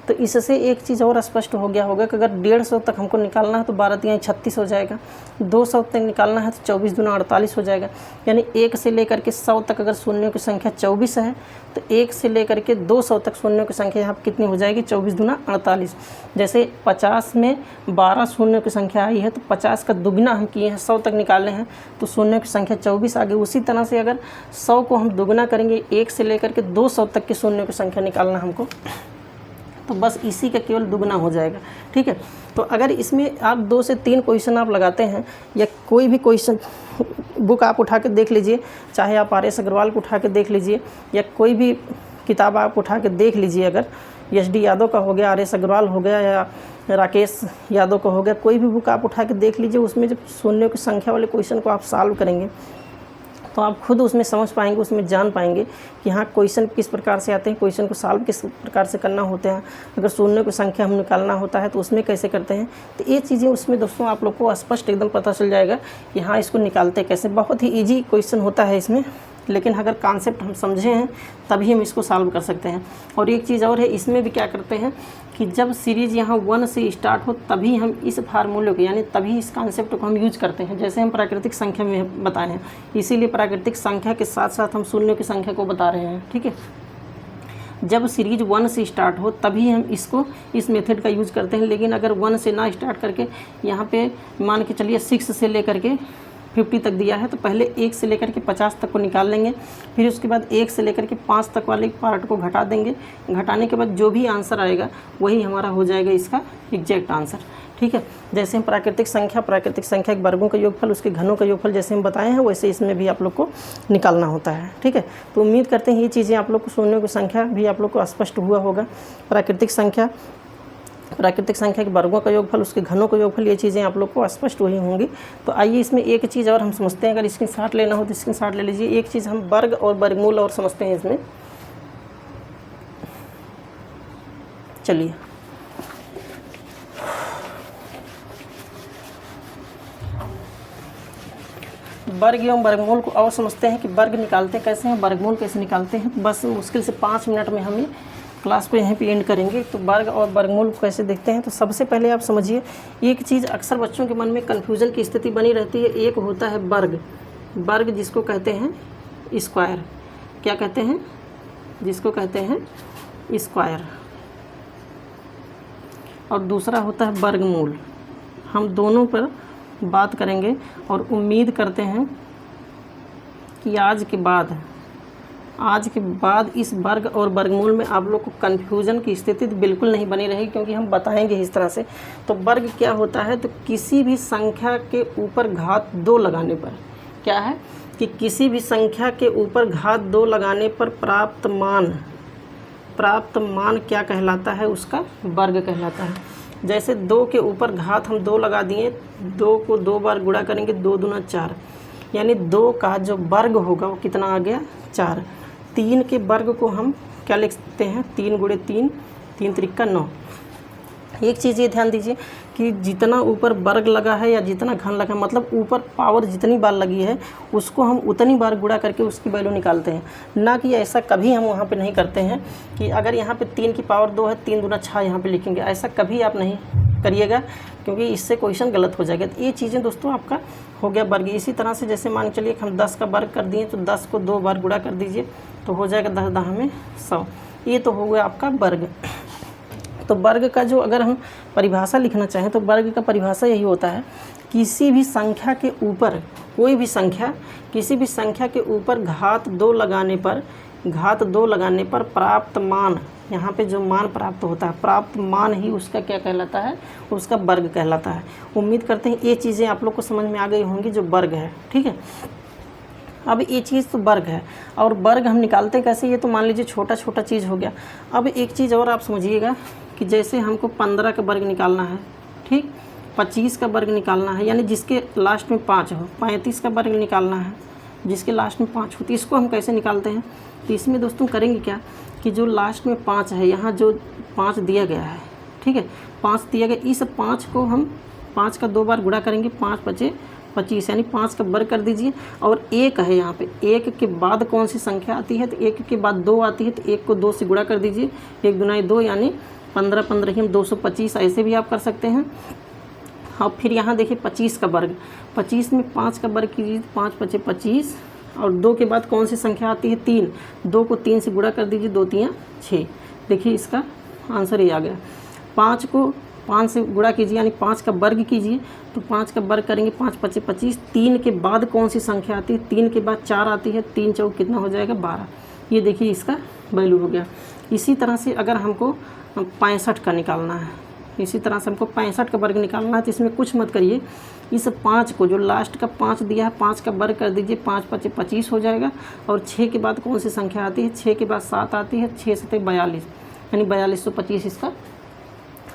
A: तो इससे एक चीज़ और स्पष्ट हो गया होगा कि अगर 150 तक हमको निकालना है तो 12 तिहाई 36 हो जाएगा, 200 तक निकालना है तो 24 दूना 48 हो जाएगा। यानी 1 से लेकर के 100 तक अगर शून्यों की संख्या 24 है तो 1 से लेकर के 200 तक शून्यों की संख्या यहाँ पर कितनी हो जाएगी 24 दूना 48। जैसे 50 में 12 शून्यों की संख्या आई है तो 50 का दुगना हम किए हैं, 100 तक निकाले हैं तो शून्यों की संख्या 24 आ गई। उसी तरह से अगर 100 को हम दुगना करेंगे, 1 से लेकर के 200 तक की शून्यों की संख्या निकालना हमको, तो बस इसी का केवल दुगना हो जाएगा। ठीक है, तो अगर इसमें आप 2 से 3 क्वेश्चन आप लगाते हैं या कोई भी क्वेश्चन बुक आप उठा के देख लीजिए, चाहे आप RS अग्रवाल को उठा के देख लीजिए या कोई भी किताब आप उठा के देख लीजिए, अगर SD यादव का हो गया, RS अग्रवाल हो गया या राकेश यादव का हो गया, कोई भी बुक आप उठा के देख लीजिए, उसमें जब शून्यों की संख्या वाले क्वेश्चन को आप सॉल्व करेंगे तो आप खुद उसमें समझ पाएंगे, उसमें जान पाएंगे कि हाँ क्वेश्चन किस प्रकार से आते हैं, क्वेश्चन को सॉल्व किस प्रकार से करना होता है, अगर शून्य की संख्या हम निकालना होता है तो उसमें कैसे करते हैं। तो ये चीज़ें उसमें दोस्तों आप लोग को स्पष्ट एकदम पता चल जाएगा कि हाँ इसको निकालते कैसे। बहुत ही ईजी क्वेश्चन होता है इसमें, लेकिन अगर कॉन्सेप्ट हम समझे हैं तभी हम इसको सॉल्व कर सकते हैं। और एक चीज़ और है, इसमें भी क्या करते हैं कि जब सीरीज़ यहाँ 1 से स्टार्ट हो तभी हम इस फार्मूले को, यानी तभी इस कॉन्सेप्ट को हम यूज करते हैं, जैसे हम प्राकृतिक संख्या में बताए हैं। इसीलिए प्राकृतिक संख्या के साथ साथ हम शून्य की संख्या को बता रहे हैं। ठीक है, जब सीरीज 1 से स्टार्ट हो तभी हम इसको इस मेथड का यूज़ करते हैं। लेकिन अगर 1 से ना स्टार्ट करके यहाँ पे मान के चलिए 6 से लेकर के 50 तक दिया है तो पहले 1 से लेकर के 50 तक को निकाल लेंगे, फिर उसके बाद 1 से लेकर के 5 तक वाले पार्ट को घटा देंगे। घटाने के बाद जो भी आंसर आएगा वही हमारा हो जाएगा इसका एग्जैक्ट आंसर। ठीक है, जैसे हम प्राकृतिक संख्या के वर्गों का योगफल, उसके घनों का योगफल जैसे हम बताए हैं, वैसे इसमें भी आप लोग को निकालना होता है। ठीक है, तो उम्मीद करते हैं ये चीज़ें आप लोग को शून्यों की संख्या भी आप लोग को स्पष्ट हुआ होगा। प्राकृतिक संख्या के वर्गों का योगफल, उसके घनों का योगफल, ये चीज़ें आप लोग को स्पष्ट हुई होंगी। तो आइए इसमें एक चीज़ और हम समझते हैं, अगर स्क्रीनशॉट लेना हो तो स्क्रीनशॉट ले लीजिए। एक चीज़ हम वर्ग और वर्गमूल और समझते हैं इसमें। चलिए वर्ग एवं वर्गमूल को और समझते हैं कि वर्ग निकालते कैसे हैं, वर्गमूल कैसे निकालते हैं। बस मुश्किल से 5 मिनट में हम क्लास को यहीं पे एंड करेंगे। तो वर्ग और वर्गमूल को कैसे देखते हैं, तो सबसे पहले आप समझिए एक चीज़ अक्सर बच्चों के मन में कन्फ्यूज़न की स्थिति बनी रहती है। एक होता है वर्ग जिसको कहते हैं स्क्वायर, क्या कहते हैं, जिसको कहते हैं स्क्वायर, और दूसरा होता है वर्गमूल। हम दोनों पर बात करेंगे और उम्मीद करते हैं कि आज के बाद आज के बाद इस वर्ग और वर्गमूल में आप लोग को कन्फ्यूज़न की स्थिति बिल्कुल नहीं बनी रहेगी, क्योंकि हम बताएंगे इस तरह से। तो वर्ग क्या होता है, तो किसी भी संख्या के ऊपर घात 2 लगाने पर, क्या है कि किसी भी संख्या के ऊपर घात 2 लगाने पर प्राप्त मान क्या कहलाता है, उसका वर्ग कहलाता है। जैसे 2 के ऊपर घात हम 2 लगा दिए, 2 को 2 बार गुणा करेंगे, 2 दूना 4, यानी 2 का जो वर्ग होगा वो कितना आ गया, 4। 3 के वर्ग को हम क्या लिख सकते हैं, 3 गुणे 3, 3 त्रिका 9। एक चीज़ ये ध्यान दीजिए कि जितना ऊपर वर्ग लगा है या जितना घन लगा, मतलब ऊपर पावर जितनी बार लगी है उसको हम उतनी बार गुणा करके उसकी वैल्यू निकालते हैं। ना कि ऐसा कभी हम वहाँ पे नहीं करते हैं कि अगर यहाँ पे 3 की पावर 2 है, 3 दूना 6 यहाँ पे लिखेंगे, ऐसा कभी आप नहीं करिएगा, क्योंकि इससे क्वेश्चन गलत हो जाएगा। तो ये चीज़ें दोस्तों आपका हो गया वर्ग। इसी तरह से जैसे मान चलिए हम 10 का वर्ग कर दिए, तो 10 को 2 बार गुणा कर दीजिए तो हो जाएगा 10 10 में 100। ये तो हो गया आपका वर्ग। तो वर्ग का जो अगर हम परिभाषा लिखना चाहें तो वर्ग का परिभाषा यही होता है, किसी भी संख्या के ऊपर, कोई भी संख्या, किसी भी संख्या के ऊपर घात 2 लगाने पर प्राप्त मान, यहाँ पे जो मान प्राप्त होता है, प्राप्त मान ही उसका क्या कहलाता है, उसका वर्ग कहलाता है। उम्मीद करते हैं ये चीज़ें आप लोग को समझ में आ गई होंगी जो वर्ग है, ठीक है। अब ये चीज़ तो वर्ग है, और वर्ग हम निकालते कैसे, ये तो मान लीजिए छोटा छोटा चीज़ हो गया। अब एक चीज़ और आप समझिएगा कि जैसे हमको 15 का वर्ग निकालना है, ठीक, 25 का वर्ग निकालना है, यानी जिसके लास्ट में 5 हो, 35 का वर्ग निकालना है जिसके लास्ट में 5 हो, तो इसको हम कैसे निकालते हैं। तो इसमें दोस्तों करेंगे क्या कि जो लास्ट में 5 है, यहाँ जो 5 दिया गया है, ठीक है, 5 दिया गया, इस 5 को हम 5 का 2 बार गुणा करेंगे, 5 बचे 25, यानी 5 का वर्ग कर दीजिए। और 1 है यहाँ पे, 1 के बाद कौन सी संख्या आती है, तो 1 के बाद 2 आती है, तो 1 को 2 से गुणा कर दीजिए, 1 दूना 2, यानी 15 15 ही 225, ऐसे भी आप कर सकते हैं। और फिर यहाँ देखिए 25 का वर्ग, 25 में 5 का वर्ग कीजिए, 5 बचे 25, और 2 के बाद कौन सी संख्या आती है, 3, 2 को 3 से गुणा कर दीजिए, 2 3 6, देखिए इसका आंसर ही आ गया। 5 को 5 से गुणा कीजिए, यानी 5 का वर्ग कीजिए, तो 5 का वर्ग करेंगे, 5 बचे 25, 3 के बाद कौन सी संख्या आती है, 3 के बाद 4 आती है, 3 चौक कितना हो जाएगा, 12। ये देखिए इसका वैल्यू हो गया। इसी तरह से अगर हमको 65 का निकालना है, इसी तरह से हमको 65 का वर्ग निकालना है, तो इसमें कुछ मत करिए, इस 5 को जो लास्ट का 5 दिया है, 5 का वर्ग कर दीजिए, 5 बचे 25 हो जाएगा। और 6 के बाद कौन सी संख्या आती है, 6 के बाद 7 आती है, 6 से 42, यानी 4225 इसका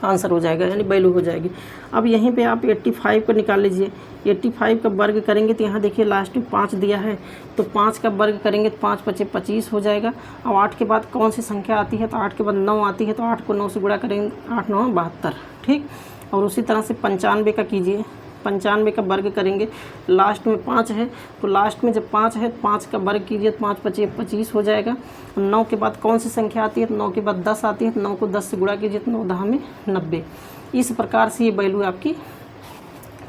A: आंसर हो जाएगा, यानी वैल्यू हो जाएगी। अब यहीं पे आप 85 को निकाल लीजिए, 85 का वर्ग करेंगे तो यहाँ देखिए लास्ट में 5 दिया है, तो 5 का वर्ग करेंगे तो 5 बचे 25 हो जाएगा। अब 8 के बाद कौन सी संख्या आती है, तो 8 के बाद 9 आती है, तो 8 को 9 से गुणा करेंगे, 8 9 72, ठीक। और उसी तरह से 95 का कीजिए, 95 का वर्ग करेंगे, लास्ट में 5 है, तो लास्ट में जब 5 है, 5 का वर्ग कीजिए, तो 5 बचे 25 हो जाएगा। 9 के बाद कौन सी संख्या आती है, तो 9 के बाद 10 आती है, तो 9 को 10 से गुणा कीजिए, तो 9 10 में 90। इस प्रकार से ये वैल्यू आपकी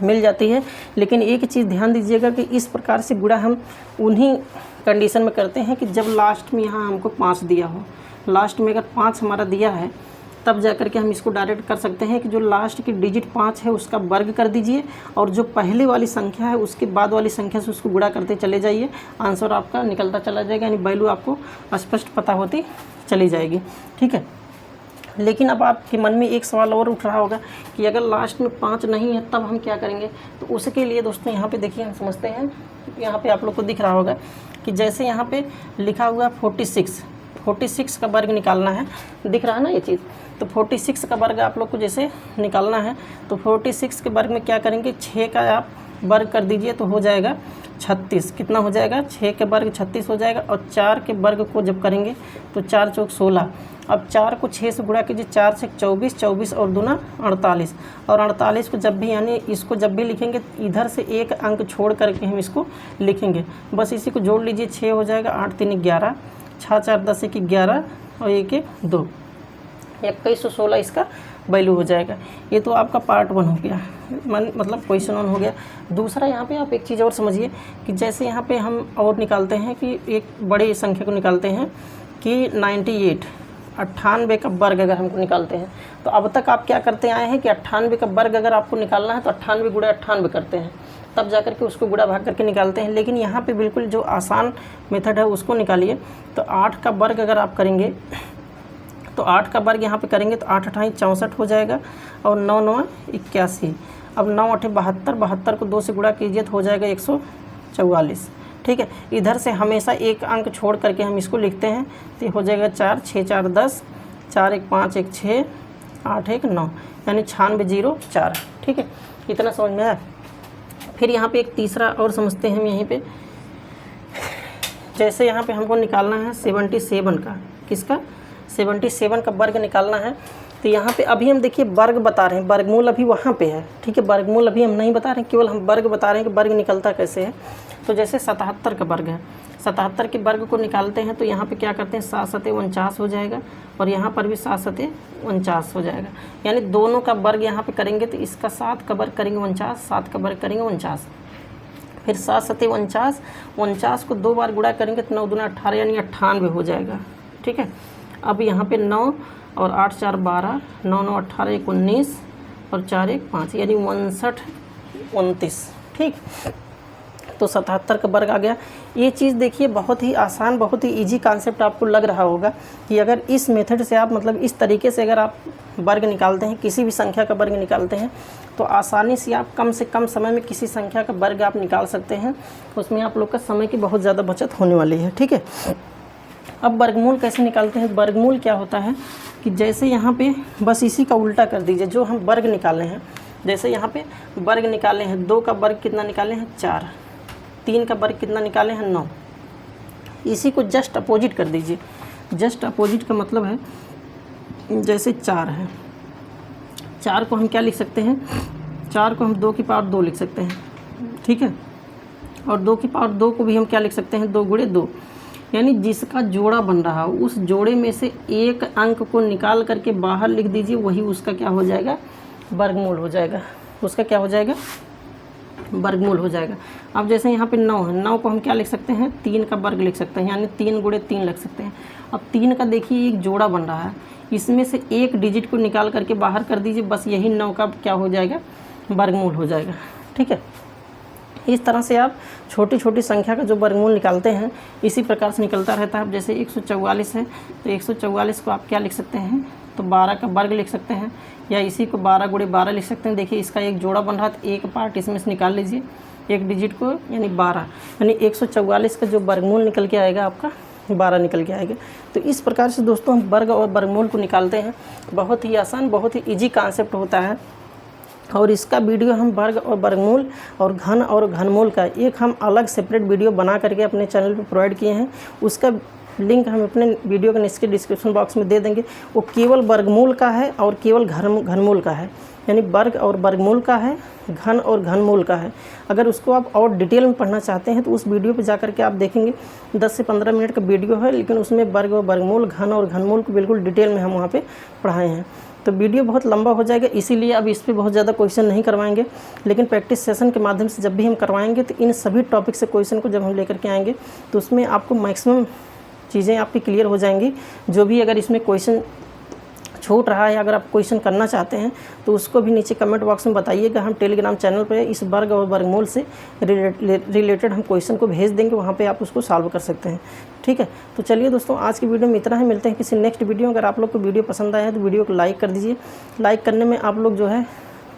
A: मिल जाती है। लेकिन एक चीज़ ध्यान दीजिएगा कि इस प्रकार से गुणा हम उन्हीं कंडीशन में करते हैं कि जब लास्ट में यहाँ हमको 5 दिया हो, लास्ट में अगर 5 हमारा दिया है, तब जा कर के हम इसको डायरेक्ट कर सकते हैं कि जो लास्ट की डिजिट 5 है उसका वर्ग कर दीजिए, और जो पहले वाली संख्या है उसके बाद वाली संख्या से उसको गुणा करते चले जाइए, आंसर आपका निकलता चला जाएगा, यानी वैल्यू आपको स्पष्ट पता होती चली जाएगी, ठीक है। लेकिन अब आपके मन में एक सवाल और उठ रहा होगा कि अगर लास्ट में 5 नहीं है तब हम क्या करेंगे। तो उसके लिए दोस्तों यहाँ पे देखिए हम समझते हैं, यहाँ पे आप लोग को दिख रहा होगा कि जैसे यहाँ पे लिखा हुआ 46 का वर्ग निकालना है, दिख रहा है ना ये चीज़। तो 46 का वर्ग आप लोग को जैसे निकालना है, तो 46 के वर्ग में क्या करेंगे, 6 का आप वर्ग कर दीजिए तो हो जाएगा 36। कितना हो जाएगा, 6 के वर्ग 36 हो जाएगा। और 4 के वर्ग को जब करेंगे तो 4 चौक 16। अब 4 को 6 से गुणा कीजिए, 4 से 24, 24 और दूना 48। और 48 को जब भी, यानी इसको जब भी लिखेंगे इधर से एक अंक छोड़ करके हम इसको लिखेंगे, बस इसी को जोड़ लीजिए, 6 हो जाएगा, 8 3 11, 6 4 10 1 11 और 1 1 2, 2116 इसका वैल्यू हो जाएगा। ये तो आपका पार्ट 1 हो गया, मतलब क्वेश्चन 1 हो गया। दूसरा यहाँ पे आप एक चीज़ और समझिए कि जैसे यहाँ पे हम और निकालते हैं कि एक बड़ी संख्या को निकालते हैं कि 98 का वर्ग अगर हमको निकालते हैं, तो अब तक आप क्या करते आए हैं कि 98 का वर्ग अगर आपको निकालना है तो 98 गुणा 98 करते हैं। तब जा कर के उसको गुणा भाग करके निकालते हैं। लेकिन यहाँ पे बिल्कुल जो आसान मेथड है उसको निकालिए। तो 8 का वर्ग अगर आप करेंगे तो 8 का वर्ग यहाँ पे करेंगे तो 8 8 64 हो जाएगा और 9 9 81। अब 9 8 72, 72 को 2 से गुणा कीजिए तो हो जाएगा 144। ठीक है, इधर से हमेशा एक अंक छोड़ करके हम इसको लिखते हैं तो ये हो जाएगा 4 6 4 10, 4 1 5 1 6, 8 1 9, यानी 96 0 4। ठीक है, इतना समझ में आया। फिर यहाँ पे एक तीसरा और समझते हैं हम यहीं पे। जैसे यहाँ पे हमको निकालना है 77 का, किसका 77 का वर्ग निकालना है। तो यहाँ पे अभी हम देखिए वर्ग बता रहे हैं, वर्गमूल अभी वहाँ पे है। ठीक है, वर्गमूल अभी हम नहीं बता रहे हैं, केवल हम वर्ग बता रहे हैं कि वर्ग निकलता कैसे है। तो जैसे 77 का वर्ग है, 77 के वर्ग को निकालते हैं तो यहाँ पे क्या करते हैं 7 7 49 हो जाएगा और यहाँ पर भी 7 7 49 हो जाएगा। यानी दोनों का वर्ग यहाँ पे करेंगे तो इसका 7 का वर्ग करेंगे 49, 7 का वर्ग करेंगे 49। फिर 7 7 49, 49 को 2 बार गुणा करेंगे तो 9 दूना 18 यानी 98 हो जाएगा। ठीक है, अब यहाँ पे 9 और 8 4 12, 9 9 18 1 19 और 4 1 5 यानी 59 29। ठीक, तो 77 का वर्ग आ गया। ये चीज़ देखिए बहुत ही आसान, बहुत ही इजी कॉन्सेप्ट आपको लग रहा होगा कि अगर इस मेथड से आप मतलब इस तरीके से अगर आप वर्ग निकालते हैं, किसी भी संख्या का वर्ग निकालते हैं तो आसानी से आप कम से कम समय में किसी संख्या का वर्ग आप निकाल सकते हैं। उसमें आप लोग का समय की बहुत ज़्यादा बचत होने वाली है। ठीक है, अब वर्गमूल कैसे निकालते हैं। वर्गमूल क्या होता है कि जैसे यहाँ पे बस इसी का उल्टा कर दीजिए, जो हम वर्ग निकाले हैं। जैसे यहाँ पे वर्ग निकाले हैं, 2 का वर्ग कितना निकाले हैं 4, 3 का वर्ग कितना निकाले हैं 9। इसी को जस्ट अपोजिट कर दीजिए। जस्ट अपोजिट का मतलब है जैसे 4 है, 4 को हम क्या लिख सकते हैं, 4 को हम 2 की पावर 2 लिख सकते हैं। ठीक है, और 2 की पावर 2 को भी हम क्या लिख सकते हैं 2 गुणे 2। यानी जिसका जोड़ा बन रहा हो उस जोड़े में से एक अंक को निकाल करके बाहर लिख दीजिए, वही उसका क्या हो जाएगा वर्गमूल हो जाएगा। उसका क्या हो जाएगा वर्गमूल हो जाएगा। अब जैसे यहाँ पे 9 है, 9 को हम क्या लिख सकते हैं 3 का वर्ग लिख सकते हैं, यानी 3 गुणे 3 लिख सकते हैं। अब 3 का देखिए एक जोड़ा बन रहा है, इसमें से एक डिजिट को निकाल करके बाहर कर दीजिए, बस यही 9 का क्या हो जाएगा वर्गमूल हो जाएगा। ठीक है, इस तरह से आप छोटी छोटी संख्या का जो वर्गमूल निकालते हैं इसी प्रकार से निकलता रहता है। अब जैसे 144 है तो 144 को आप क्या लिख सकते हैं तो 12 का वर्ग लिख सकते हैं, या इसी को 12 गुणे 12 लिख सकते हैं। देखिए इसका एक जोड़ा बन रहा है तो एक पार्ट इसमें से निकाल लीजिए, एक डिजिट को यानी 12, यानी 144 का जो वर्गमूल निकल के आएगा आपका 12 निकल के आएगा। तो इस प्रकार से दोस्तों हम वर्ग और वर्गमूल को निकालते हैं। बहुत ही आसान, बहुत ही ईजी कॉन्सेप्ट होता है। और इसका वीडियो हम वर्ग और वर्गमूल और घन और घनमूल का एक हम अलग सेपरेट वीडियो बना करके अपने चैनल पे प्रोवाइड किए हैं। उसका लिंक हम अपने वीडियो के नीचे डिस्क्रिप्शन बॉक्स में दे देंगे। वो केवल वर्गमूल का है और केवल घनमूल का है, यानी वर्ग और वर्गमूल का है, घन और घनमूल का है। अगर उसको आप और डिटेल में पढ़ना चाहते हैं तो उस वीडियो पे जाकर के आप देखेंगे 10 से 15 मिनट का वीडियो है, लेकिन उसमें वर्ग और वर्गमूल, घन और घनमूल को बिल्कुल डिटेल में हम वहाँ पे पढ़ाए हैं। तो वीडियो बहुत लंबा हो जाएगा, इसीलिए अब इस पर बहुत ज़्यादा क्वेश्चन नहीं करवाएंगे, लेकिन प्रैक्टिस सेशन के माध्यम से जब भी हम करवाएंगे तो इन सभी टॉपिक से क्वेश्चन को जब हम लेकर के आएंगे तो उसमें आपको मैक्सिमम चीज़ें आपकी क्लियर हो जाएंगी। जो भी अगर इसमें क्वेश्चन छूट रहा है, अगर आप क्वेश्चन करना चाहते हैं तो उसको भी नीचे कमेंट बॉक्स में बताइएगा। हम टेलीग्राम चैनल पे इस वर्ग और वर्गमूल से रिलेटेड हम क्वेश्चन को भेज देंगे, वहाँ पे आप उसको सॉल्व कर सकते हैं। ठीक है, तो चलिए दोस्तों आज की वीडियो में इतना ही। मिलते हैं किसी नेक्स्ट वीडियो। अगर आप लोग को वीडियो पसंद आया है तो वीडियो को लाइक कर दीजिए। लाइक करने में आप लोग जो है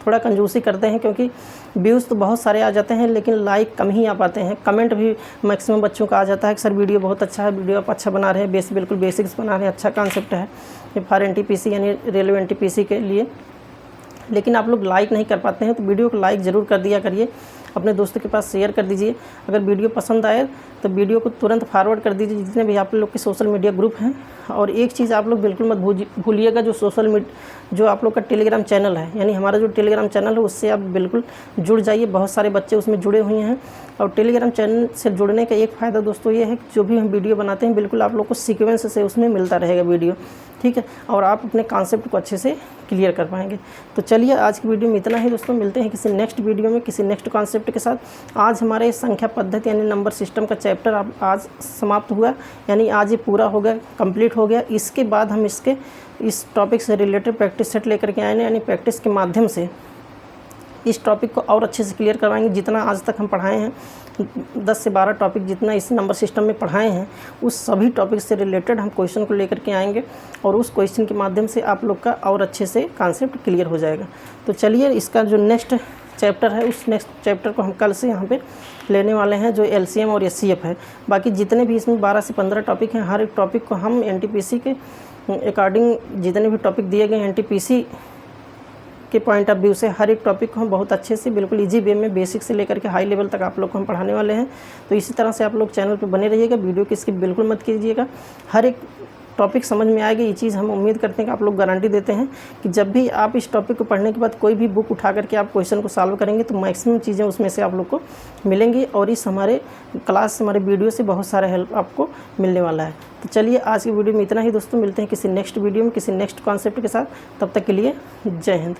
A: थोड़ा कंजूसी करते हैं, क्योंकि व्यूज़ तो बहुत सारे आ जाते हैं लेकिन लाइक कम ही आ पाते हैं। कमेंट भी मैक्सिमम बच्चों का आ जाता है कि सर वीडियो बहुत अच्छा है, वीडियो आप अच्छा बना रहे हैं, बिल्कुल बेसिक्स बना रहे हैं, अच्छा कॉन्सेप्ट है फॉर NTPC यानी रेलवे NTPC के लिए, लेकिन आप लोग लाइक नहीं कर पाते हैं। तो वीडियो को लाइक ज़रूर कर दिया करिए, अपने दोस्तों के पास शेयर कर दीजिए। अगर वीडियो पसंद आए तो वीडियो को तुरंत फॉरवर्ड कर दीजिए जितने भी आप लोग के सोशल मीडिया ग्रुप हैं। और एक चीज़ आप लोग बिल्कुल मत भूलिएगा, जो आप लोग का टेलीग्राम चैनल है, यानी हमारा जो टेलीग्राम चैनल है उससे आप बिल्कुल जुड़ जाइए। बहुत सारे बच्चे उसमें जुड़े हुए हैं। और टेलीग्राम चैनल से जुड़ने का एक फ़ायदा दोस्तों ये है कि जो भी हम वीडियो बनाते हैं बिल्कुल आप लोग को सीक्वेंस से उसमें मिलता रहेगा वीडियो। ठीक है, और आप अपने कॉन्सेप्ट को अच्छे से क्लियर कर पाएंगे। तो चलिए आज की वीडियो में इतना ही दोस्तों, मिलते हैं किसी नेक्स्ट वीडियो में किसी नेक्स्ट कॉन्सेप्ट के साथ। आज हमारे संख्या पद्धति यानी नंबर सिस्टम का चैप्टर आज समाप्त हुआ, यानी आज ये पूरा हो गया, कंप्लीट हो गया। इसके बाद हम इस टॉपिक से रिलेटेड प्रैक्टिस सेट लेकर के आए हैं, यानी प्रैक्टिस के माध्यम से इस टॉपिक को और अच्छे से क्लियर करवाएंगे। जितना आज तक हम पढ़ाए हैं 10 से 12 टॉपिक जितना इस नंबर सिस्टम में पढ़ाए हैं, उस सभी टॉपिक से रिलेटेड हम क्वेश्चन को लेकर के आएंगे और उस क्वेश्चन के माध्यम से आप लोग का और अच्छे से कॉन्सेप्ट क्लियर हो जाएगा। तो चलिए इसका जो नेक्स्ट चैप्टर है उस नेक्स्ट चैप्टर को हम कल से यहाँ पे लेने वाले हैं, जो LCM और SCF है। बाकी जितने भी इसमें 12 से 15 टॉपिक हैं, हर एक टॉपिक को हम NTPC के अकॉर्डिंग जितने भी टॉपिक दिए गए NTPC के पॉइंट ऑफ व्यू से हर एक टॉपिक को हम बहुत अच्छे से बिल्कुल इजी वे में बेसिक से लेकर के हाई लेवल तक आप लोग को हम पढ़ाने वाले हैं। तो इसी तरह से आप लोग चैनल पे बने रहिएगा, वीडियो की स्किप बिल्कुल मत कीजिएगा। हर एक टॉपिक समझ में आएगी, ये चीज़ हम उम्मीद करते हैं कि आप लोग गारंटी देते हैं कि जब भी आप इस टॉपिक को पढ़ने के बाद कोई भी बुक उठा करके आप क्वेश्चन को सॉल्व करेंगे तो मैक्सिमम चीज़ें उसमें से आप लोग को मिलेंगी और इस हमारे क्लास हमारे वीडियो से बहुत सारा हेल्प आपको मिलने वाला है। तो चलिए आज की वीडियो में इतना ही दोस्तों, मिलते हैं किसी नेक्स्ट वीडियो में किसी नेक्स्ट कॉन्सेप्ट के साथ। तब तक के लिए जय हिंद।